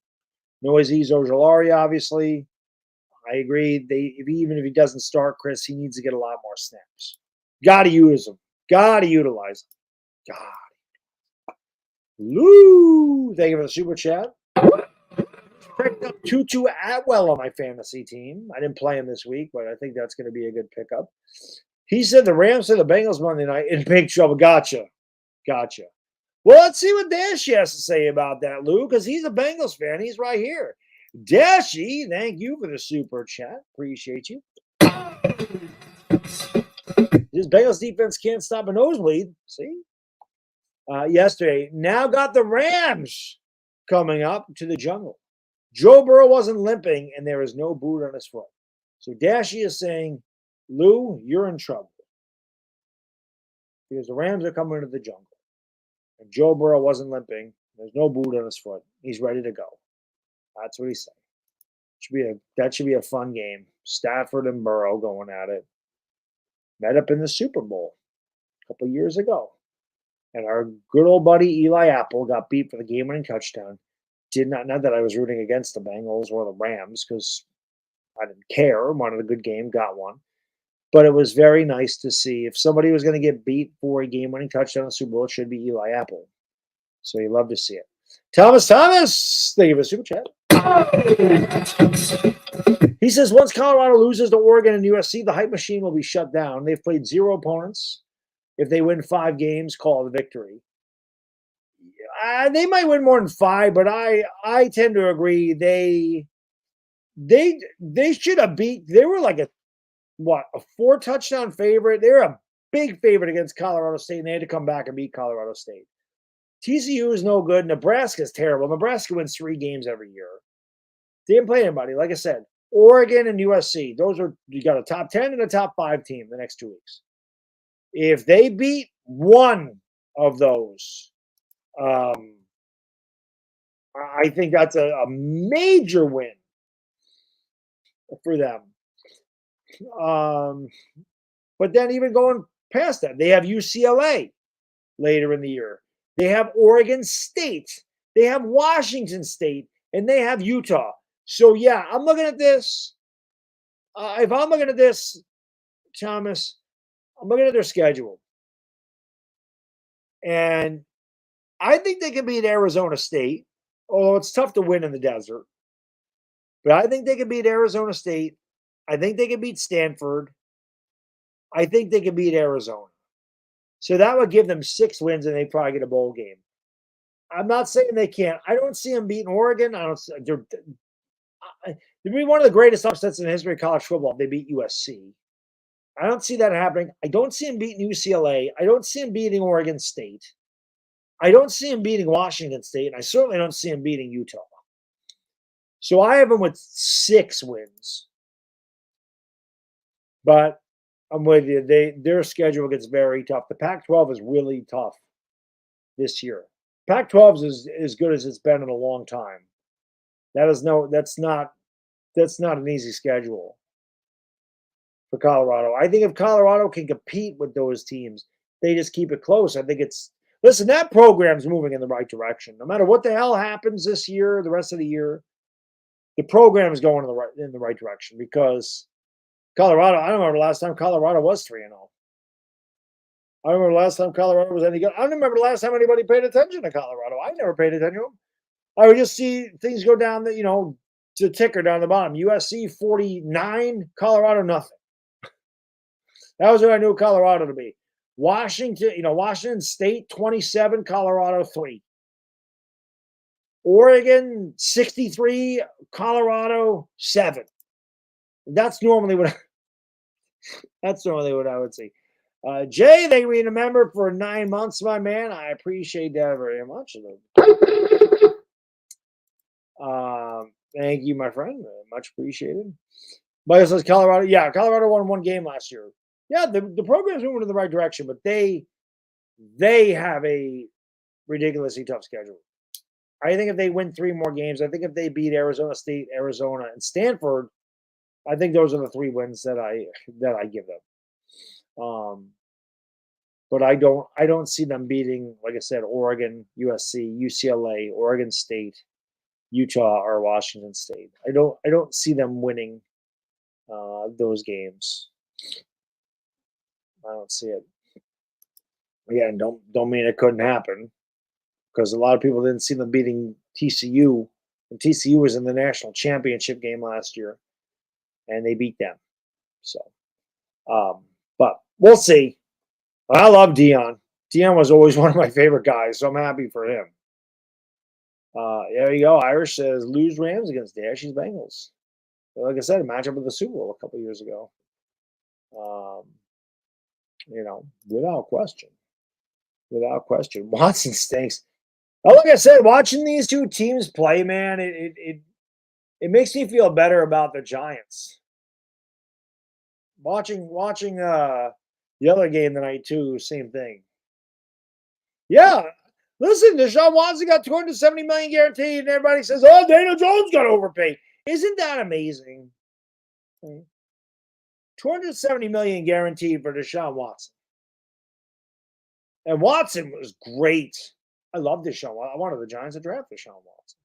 No Azeez Ojulari, obviously. I agree. Even if he doesn't start, Chris, he needs to get a lot more snaps. Got to use him. Got to utilize him. God. Lou, thank you for the super chat. Picked up Tutu Atwell on my fantasy team. I didn't play him this week, but I think that's going to be a good pickup. He said the Rams to the Bengals Monday night in big trouble. Gotcha. Well, let's see what Dashy has to say about that, Lou, because he's a Bengals fan. He's right here. Dashy, thank you for the super chat. Appreciate you. This Bengals defense can't stop a nosebleed. See? Yesterday. Now got the Rams coming up to the jungle. Joe Burrow wasn't limping, and there is no boot on his foot. So Dashy is saying, Lou, you're in trouble. Because the Rams are coming to the jungle. And Joe Burrow wasn't limping. There's no boot on his foot. He's ready to go. That's what he's saying. That should be a fun game. Stafford and Burrow going at it. Met up in the Super Bowl a couple years ago. And our good old buddy Eli Apple got beat for the game-winning touchdown. Not that I was rooting against the Bengals or the Rams because I didn't care. Wanted a good game, got one. But it was very nice to see. If somebody was going to get beat for a game-winning touchdown in the Super Bowl, it should be Eli Apple. So you love to see it. Thomas, thank you for the super chat. He says, once Colorado loses to Oregon and USC, the hype machine will be shut down. They've played 0 opponents. If they win 5 games, call it a victory. They might win more than 5, but I tend to agree. They should have beat. They were like a 4-touchdown favorite. They were a big favorite against Colorado State, and they had to come back and beat Colorado State. TCU is no good. Nebraska is terrible. Nebraska wins 3 games every year. They didn't play anybody. Like I said, Oregon and USC. You got a top 10 and a top 5 team the next 2 weeks. If they beat one of those, I think that's a major win for them. But then even going past that, they have UCLA later in the year. They have Oregon State. They have Washington State. And they have Utah. So, yeah, I'm looking at this. If I'm looking at this, Thomas, I'm looking at their schedule. And I think they can beat Arizona State. Oh, it's tough to win in the desert. But I think they can beat Arizona State. I think they can beat Stanford. I think they can beat Arizona. So that would give them 6 wins, and they probably get a bowl game. I'm not saying they can't. I don't see them beating Oregon. They'd be one of the greatest upsets in the history of college football if they beat USC. I don't see that happening. I don't see them beating UCLA. I don't see them beating Oregon State. I don't see them beating Washington State, and I certainly don't see them beating Utah. So I have them with 6 wins. But I'm with you. Their schedule gets very tough. The Pac-12 is really tough this year. Pac-12 is as good as it's been in a long time. That's not an easy schedule for Colorado. I think if Colorado can compete with those teams, they just keep it close. I think that program's moving in the right direction. No matter what the hell happens this year, the rest of the year, the program is going in the right direction because Colorado, I don't remember the last time Colorado was 3-0. I don't remember the last time Colorado was any good. I don't remember the last time anybody paid attention to Colorado. I never paid attention to them. I would just see things go down to ticker down the bottom. USC 49, Colorado nothing. That was what I knew Colorado to be. Washington State 27, Colorado 3. Oregon 63, Colorado 7. That's normally what I would see. Jay, thank you for being a member for 9 months, my man. I appreciate that very much. Thank you, my friend. Much apprecited. Michael says Colorado. Yeah, Colorado won 1 game last year. Yeah, the program's moving in the right direction, but they have a ridiculously tough schedule. I think if they win 3 more games, I think if they beat Arizona State, Arizona, and Stanford, I think those are the 3 wins that I give them. But I don't see them beating, like I said, Oregon, USC, UCLA, Oregon State, Utah, or Washington State. I don't see them winning those games. I don't see it. Again, don't mean it couldn't happen because a lot of people didn't see them beating TCU And TCU was in the national championship game last year, and they beat them. So, but we'll see. I love Dion. Dion was always one of my favorite guys, so I'm happy for him. There you go. Irish says lose Rams against the Ashes Bengals. Like I said, a matchup of the Super Bowl a couple years ago. Without question. Without question. Watson stinks. Oh, like I said, watching these two teams play, man, it makes me feel better about the Giants. Watching the other game tonight too, same thing. Yeah. Listen, Deshaun Watson got $270 million guaranteed, and everybody says, "Oh, Daniel Jones got overpaid." Isn't that amazing? $270 million guaranteed for Deshaun Watson. And Watson was great. I love Deshaun Watson. I wanted the Giants to draft Deshaun Watson.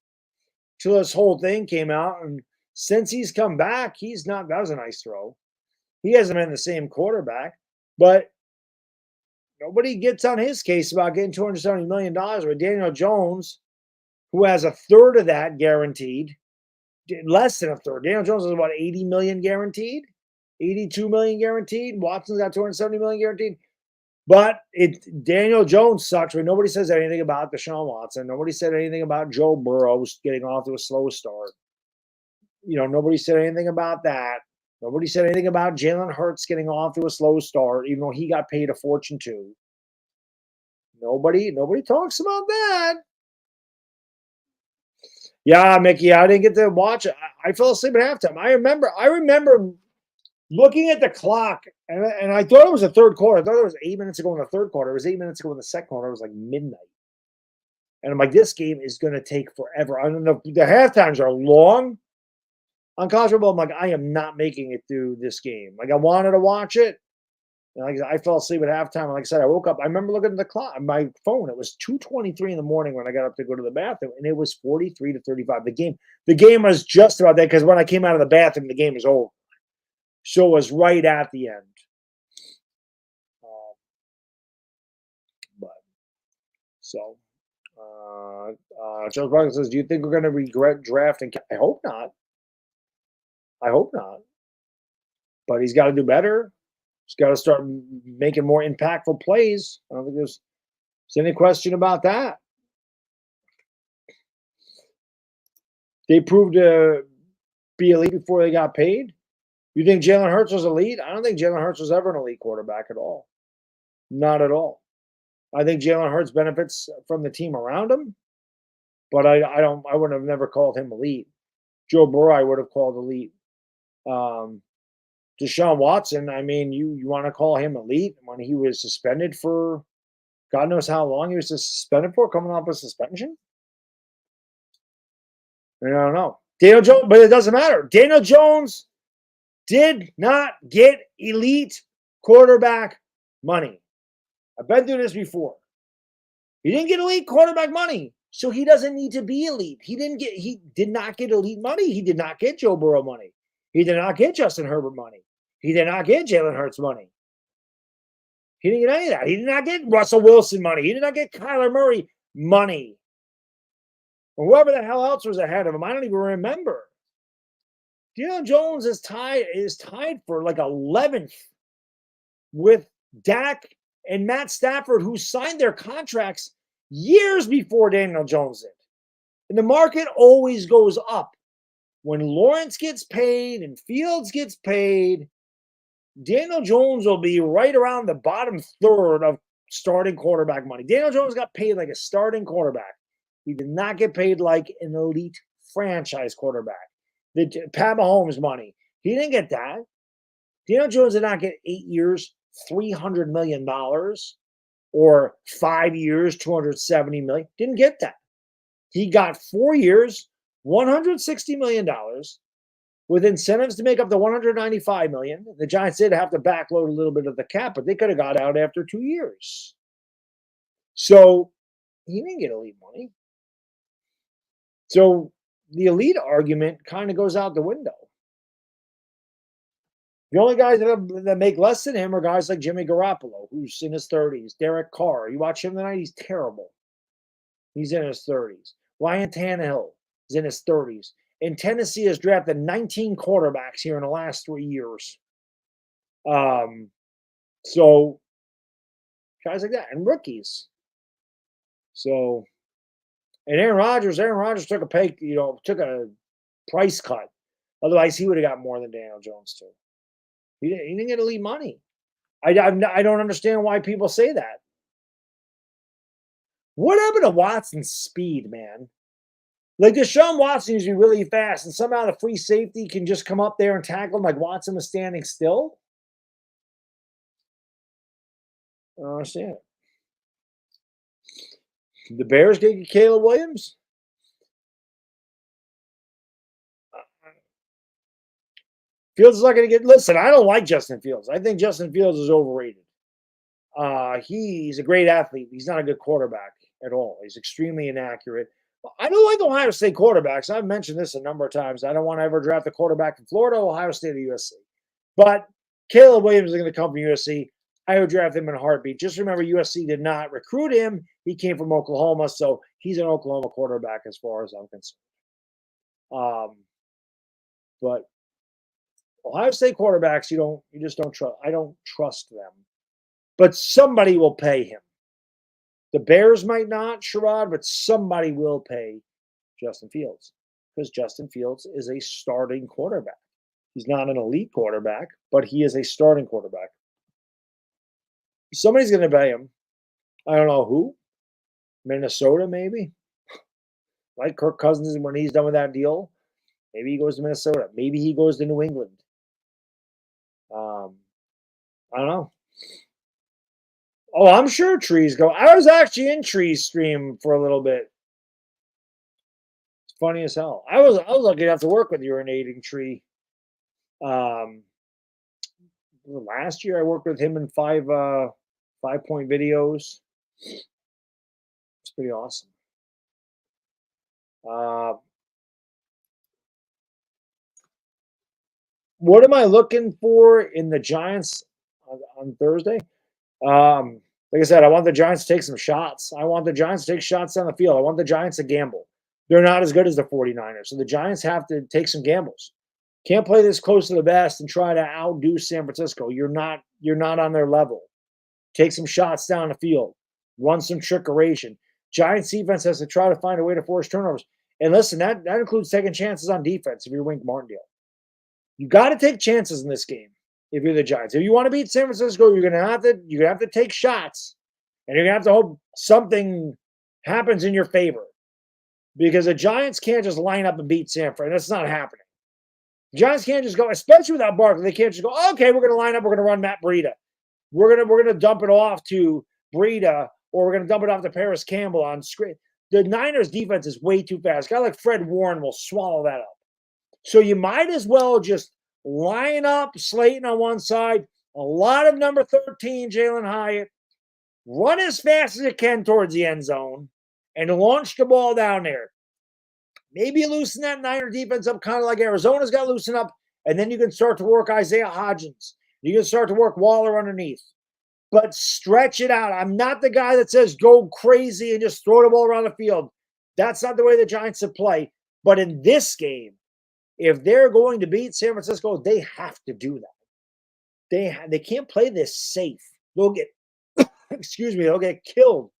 Till this whole thing came out, and since he's come back, that was a nice throw. He hasn't been the same quarterback, but nobody gets on his case about getting $270 million with Daniel Jones, who has a third of that guaranteed, less than a third. Daniel Jones is about $80 million guaranteed, $82 million guaranteed. Watson's got $270 million guaranteed. But Daniel Jones sucks. But nobody says anything about Deshaun Watson. Nobody said anything about Joe Burrow getting off to a slow start. Nobody said anything about that. Nobody said anything about Jalen Hurts getting off to a slow start, even though he got paid a fortune too. Nobody talks about that. Yeah, Mickey, I didn't get to watch it. I fell asleep at halftime. I remember looking at the clock, and I thought it was the third quarter. I thought it was 8 minutes ago in the third quarter. It was 8 minutes ago in the second quarter. It was like midnight. And I'm like, this game is going to take forever. I don't know. The halftimes are long. Unconscionable. I'm like, I am not making it through this game. Like, I wanted to watch it. And like I fell asleep at halftime. And like I said, I woke up. I remember looking at the clock on my phone. It was 2:23 in the morning when I got up to go to the bathroom, and it was 43-35. The game was just about that because when I came out of the bathroom, the game was over. So it was right at the end. Charles Barkley says, do you think we're going to regret drafting? I hope not. But he's got to do better. He's got to start making more impactful plays. I don't think there's any question about that. They proved to be elite before they got paid. You think Jalen Hurts was elite? I don't think Jalen Hurts was ever an elite quarterback at all. Not at all. I think Jalen Hurts benefits from the team around him, but I would have never called him elite. Joe Burrow, I would have called elite. Deshaun Watson, I mean, you want to call him elite when he was suspended for God knows how long he was suspended for, coming off a suspension? I don't know. Daniel Jones, but it doesn't matter. Daniel Jones did not get elite quarterback money. I've been through this before. He didn't get elite quarterback money, so he doesn't need to be elite. He did not get elite money. He did not get Joe Burrow money. He did not get Justin Herbert money. He did not get Jalen Hurts money. He didn't get any of that. He did not get Russell Wilson money. He did not get Kyler Murray money. Or whoever the hell else was ahead of him. I don't even remember. Dion Jones is tied for like 11th with Dak and Matt Stafford, who signed their contracts years before Daniel Jones did. And the market always goes up. When Lawrence gets paid and Fields gets paid, Daniel Jones will be right around the bottom third of starting quarterback money. Daniel Jones got paid like a starting quarterback. He did not get paid like an elite franchise quarterback. Pat Mahomes money. He didn't get that. Daniel Jones did not get 8 years, $300 million, or 5 years, $270 million. Didn't get that. He got 4 years, $160 million, with incentives to make up the $195 million. The Giants did have to backload a little bit of the cap, but they could have got out after 2 years. So he didn't get elite money. So the elite argument kind of goes out the window. The only guys that make less than him are guys like Jimmy Garoppolo, who's in his 30s. Derek Carr. You watch him tonight, he's terrible. He's in his 30s. Ryan Tannehill, is in his 30s. And Tennessee has drafted 19 quarterbacks here in the last 3 years. So guys like that and rookies. So, and Aaron Rodgers took a price cut. Otherwise, he would have got more than Daniel Jones too. He didn't get elite money. I don't understand why people say that. What happened to Watson's speed, man? Like Deshaun Watson used to be really fast, and somehow the free safety can just come up there and tackle him like Watson was standing still. I don't understand it. The Bears get Caleb Williams? Fields is not going to get. Listen, I don't like Justin Fields. I think Justin Fields is overrated. He's a great athlete. He's not a good quarterback at all. He's extremely inaccurate. I don't like Ohio State quarterbacks. I've mentioned this a number of times. I don't want to ever draft a quarterback from Florida, Ohio State, or USC. But Caleb Williams is going to come from USC. I would draft him in a heartbeat. Just remember, USC did not recruit him. He came from Oklahoma, so he's an Oklahoma quarterback as far as I'm concerned. But Ohio State quarterbacks, you just don't trust. I don't trust them. But somebody will pay him. The Bears might not, Sherrod, but somebody will pay Justin Fields because Justin Fields is a starting quarterback. He's not an elite quarterback, but he is a starting quarterback. Somebody's going to pay him. I don't know who. Minnesota, maybe. Like Kirk Cousins, when he's done with that deal, maybe he goes to Minnesota. Maybe he goes to New England. I don't know. Oh, I'm sure Trees go. I was actually in Trees stream for a little bit. It's funny as hell. I was lucky enough to work with Urinating Tree. Last year I worked with him in 5-point videos. It's pretty awesome. What am I looking for in the Giants on Thursday? Like I said, I want the Giants to take some shots. I want the Giants to take shots down the field. I want the Giants to gamble. They're not as good as the 49ers, so the Giants have to take some gambles. Can't play this close to the vest and try to outdo San Francisco. You're not on their level. Take some shots down the field. Run some trickeration. Giants defense has to try to find a way to force turnovers. And listen, that includes taking chances on defense if you're Wink Martindale. You got to take chances in this game if you're the Giants. If you want to beat San Francisco, you're gonna have to take shots, and you're gonna have to hope something happens in your favor. Because the Giants can't just line up and beat San Fran. That's not happening. The Giants can't just go, especially without Barkley. They can't just go, okay, we're gonna line up, we're gonna run Matt Breida. We're gonna dump it off to Breida, or we're gonna dump it off to Paris Campbell on screen. The Niners defense is way too fast. A guy like Fred Warren will swallow that up. So you might as well just line up Slayton on one side, a lot of number 13, Jalin Hyatt, run as fast as you can towards the end zone, and launch the ball down there. Maybe you loosen that Niner defense up kind of like Arizona's got loosened up, and then you can start to work Isaiah Hodgins. You can start to work Waller underneath. But stretch it out. I'm not the guy that says go crazy and just throw the ball around the field. That's not the way the Giants should play. But in this game, if they're going to beat San Francisco, they have to do that. They can't play this safe. They'll get, they'll get killed.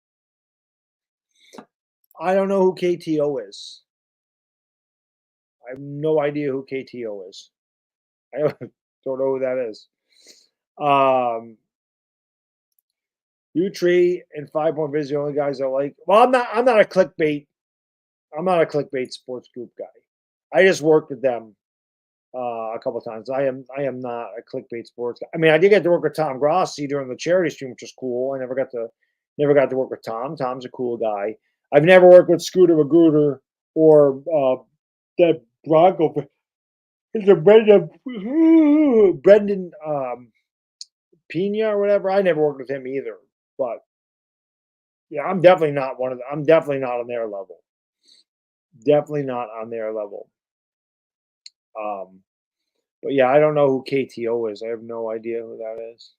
I don't know who KTO is. I have no idea who KTO is. I don't know who that is. U-Tree and 5-point vids, the only guys I like. Well, I'm not a clickbait. I'm not a clickbait sports group guy. I just worked with them a couple of times. I am not a clickbait sports guy. I mean, I did get to work with Tom Grossi during the charity stream, which was cool. I never got to work with Tom. Tom's a cool guy. I've never worked with Scooter Magruder or that Bronco. Is it Brendan Pena or whatever? I never worked with him either. But yeah, I'm definitely not I'm definitely not on their level. Definitely not on their level. But yeah, I don't know who KTO is. I have no idea who that is.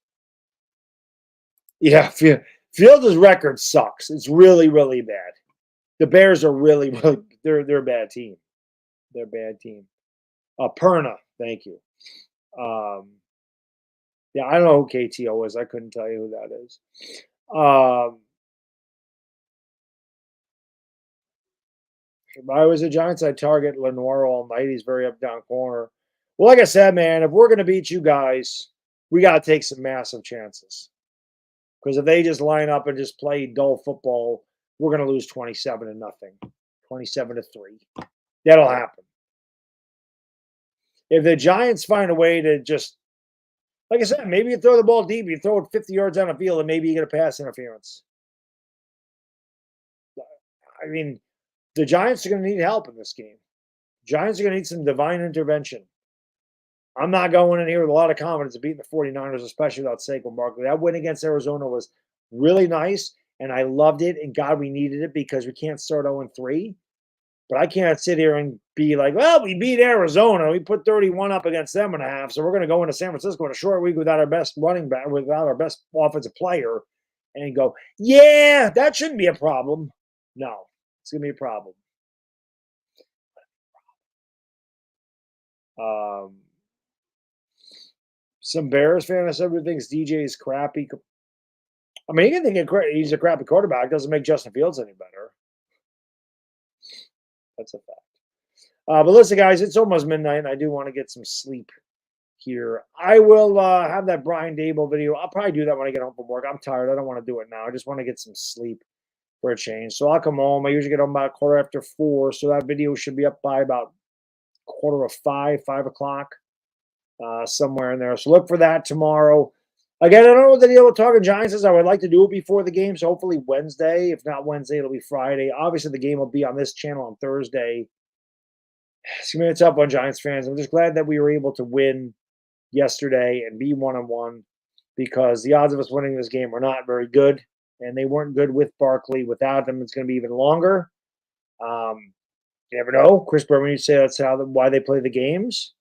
Yeah, Fields' record sucks. It's really, really bad. The Bears are really, really they're a bad team. They're a bad team. Perna, thank you. Yeah, I don't know who KTO is. I couldn't tell you who that is. If I was the Giants, I'd target Lenoir all night. He's very up down corner. Well, like I said, man, if we're going to beat you guys, we got to take some massive chances. Because if they just line up and just play dull football, we're going to lose 27-0, 27-3. That'll happen. If the Giants find a way to just, like I said, maybe you throw the ball deep, you throw it 50 yards down the field, and maybe you get a pass interference. I mean, the Giants are going to need help in this game. Giants are going to need some divine intervention. I'm not going in here with a lot of confidence of beating the 49ers, especially without Saquon Barkley. That win against Arizona was really nice, and I loved it. And God, we needed it because we can't start 0-3. But I can't sit here and be like, well, we beat Arizona. We put 31 up against them in a half. So we're going to go into San Francisco in a short week without our best running back, without our best offensive player, and go, yeah, that shouldn't be a problem. No, it's going to be a problem. Some Bears fan I said thinks DJ is crappy. I mean, you can think he's a crappy quarterback. Doesn't make Justin Fields any better. That's a fact. But listen, guys, it's almost midnight, and I do want to get some sleep here. I will have that Brian Dable video. I'll probably do that when I get home from work. I'm tired. I don't want to do it now. I just want to get some sleep for a change. So I'll come home. I usually get home about 4:45, so that video should be up by about 4:45, 5 o'clock, somewhere in there. So look for that tomorrow. Again, I don't know what the deal with Talking Giants is. I would like to do it before the game, so hopefully Wednesday. If not Wednesday, it'll be Friday. Obviously, the game will be on this channel on Thursday. It's going to be a tough one, Giants fans. I'm just glad that we were able to win yesterday and be 1-1 because the odds of us winning this game were not very good, and they weren't good with Barkley. Without them, it's going to be even longer. You never know. Chris Berman, you say that's why they play the games,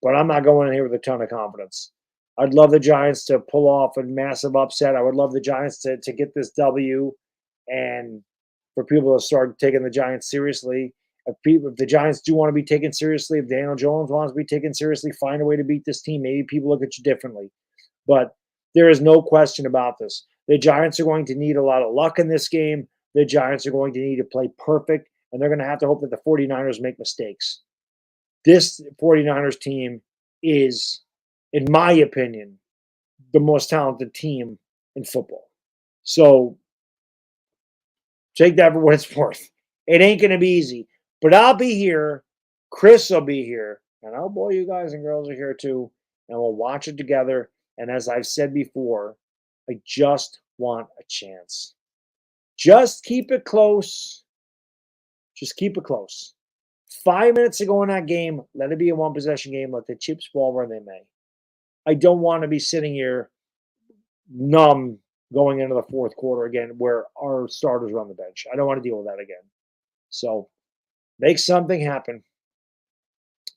but I'm not going in here with a ton of confidence. I'd love the Giants to pull off a massive upset. I would love the Giants to get this W and for people to start taking the Giants seriously. If the Giants do want to be taken seriously, if Daniel Jones wants to be taken seriously, find a way to beat this team. Maybe people look at you differently. But there is no question about this. The Giants are going to need a lot of luck in this game. The Giants are going to need to play perfect, and they're going to have to hope that the 49ers make mistakes. This 49ers team is, in my opinion, the most talented team in football. So take that for what it's worth. It ain't going to be easy, but I'll be here. Chris will be here. And oh boy, you guys and girls are here too. And we'll watch it together. And as I've said before, I just want a chance. Just keep it close. Just keep it close. 5 minutes to go in that game. Let it be a one-possession game. Let the chips fall where they may. I don't want to be sitting here numb going into the fourth quarter again where our starters are on the bench. I don't want to deal with that again. So make something happen.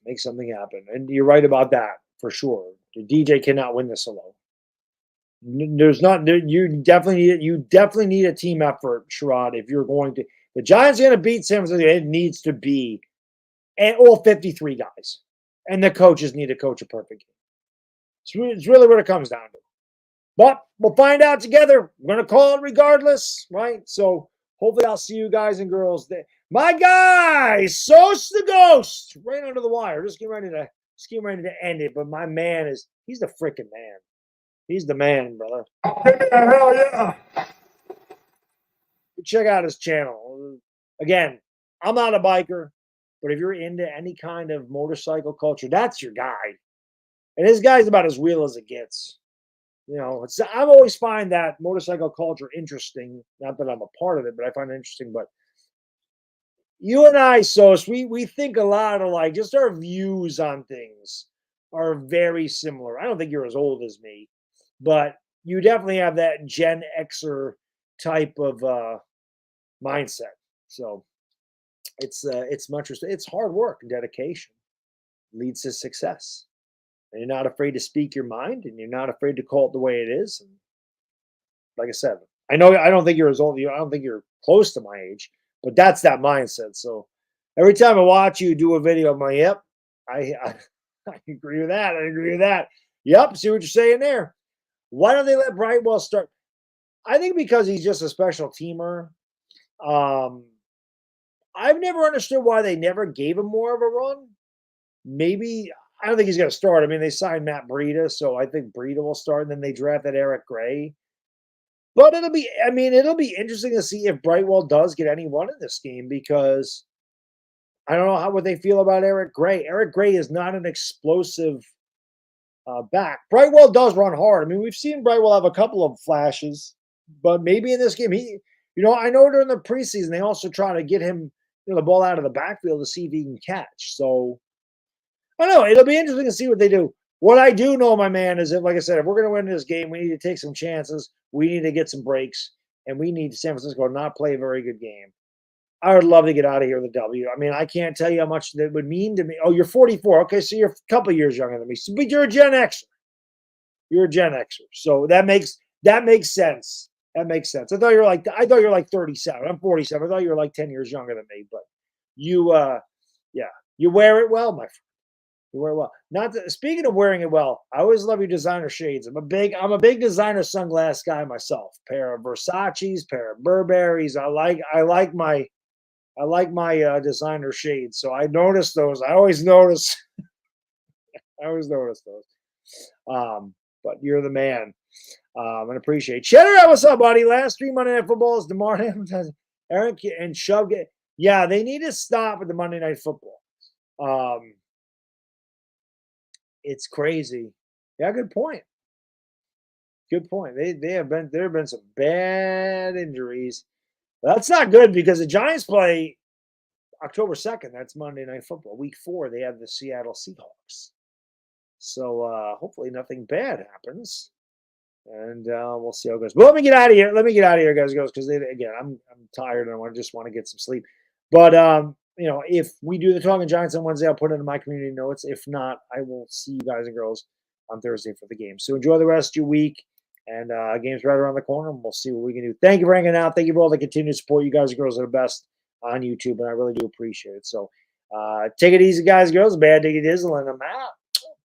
Make something happen. And you're right about that for sure. The DJ cannot win this alone. You definitely need a team effort, Sherrod, if you're going to. The Giants are going to beat San Francisco. It needs to be all 53 guys. And the coaches need to coach a perfect game. It's really what it comes down to. But we'll find out together. We're going to call it regardless, right? So hopefully I'll see you guys and girls there. My guy, Sos the Ghost, right under the wire. Just getting ready to end it. But my man he's the freaking man. He's the man, brother. Hell yeah. Check out his channel. Again, I'm not a biker, but if you're into any kind of motorcycle culture, that's your guy. And this guy's about as real as it gets. I've always find that motorcycle culture interesting. Not that I'm a part of it, but I find it interesting. But you and I, Sos, we think a lot alike. Just our views on things are very similar. I don't think you're as old as me, but you definitely have that Gen Xer type of mindset. So it's hard work and dedication leads to success. And you're not afraid to speak your mind, and you're not afraid to call it the way it is. And like I said, I don't think you're as old. I don't think you're close to my age, but that's that mindset. So Every time I watch you do a video, I'm like, yep, I agree with that. I agree with that. Yep, see what you're saying there. Why don't they let Brightwell start? I think because he's just a special teamer. I've never understood why they never gave him more of a run. Maybe I don't think he's going to start. I mean, they signed Matt Breida, so I think Breida will start, and then they drafted Eric Gray. But it'll be interesting to see if Brightwell does get any run in this game because I don't know what they feel about Eric Gray. Eric Gray is not an explosive back. Brightwell does run hard. I mean, we've seen Brightwell have a couple of flashes, but maybe in this game, I know during the preseason they also try to get him the ball out of the backfield to see if he can catch. So I don't know. It'll be interesting to see what they do. What I do know, my man, is that, like I said, if we're going to win this game, we need to take some chances. We need to get some breaks, and we need San Francisco to not play a very good game. I would love to get out of here with a W. I mean, I can't tell you how much that would mean to me. Oh, you're 44. Okay, so you're a couple years younger than me. But you're a Gen Xer. You're a Gen Xer. So that makes sense. That makes sense. I thought you were like 37. I'm 47. I thought you were like 10 years younger than me. But you you wear it well, my friend. You wear it well. Speaking of wearing it well, I always love your designer shades. I'm a big designer sunglass guy myself. Pair of Versace's, pair of Burberry's. I like my designer shades. So I notice those. I always notice. Those. But you're the man. And appreciate. Cheddar, what's up, buddy? Last 3 Monday Night Footballs. DeMar Hamilton, Eric and Chubb. Yeah, they need to stop with the Monday Night Football. It's crazy. Yeah, good point. Good point. There have been some bad injuries. That's not good because the Giants play October 2nd. That's Monday Night Football. Week 4, they have the Seattle Seahawks. So hopefully nothing bad happens. And we'll see how it goes. But let me get out of here. Guys, because again, I'm tired and I just want to get some sleep. But if we do the Talking Giants on Wednesday, I'll put it in my community notes. If not, I will see you guys and girls on Thursday for the game. So enjoy the rest of your week. And game's right around the corner, and we'll see what we can do. Thank you for hanging out. Thank you for all the continued support. You guys and girls are the best on YouTube, and I really do appreciate it. So take it easy, guys and girls. Bad Diggy Dizzle, and I'm out.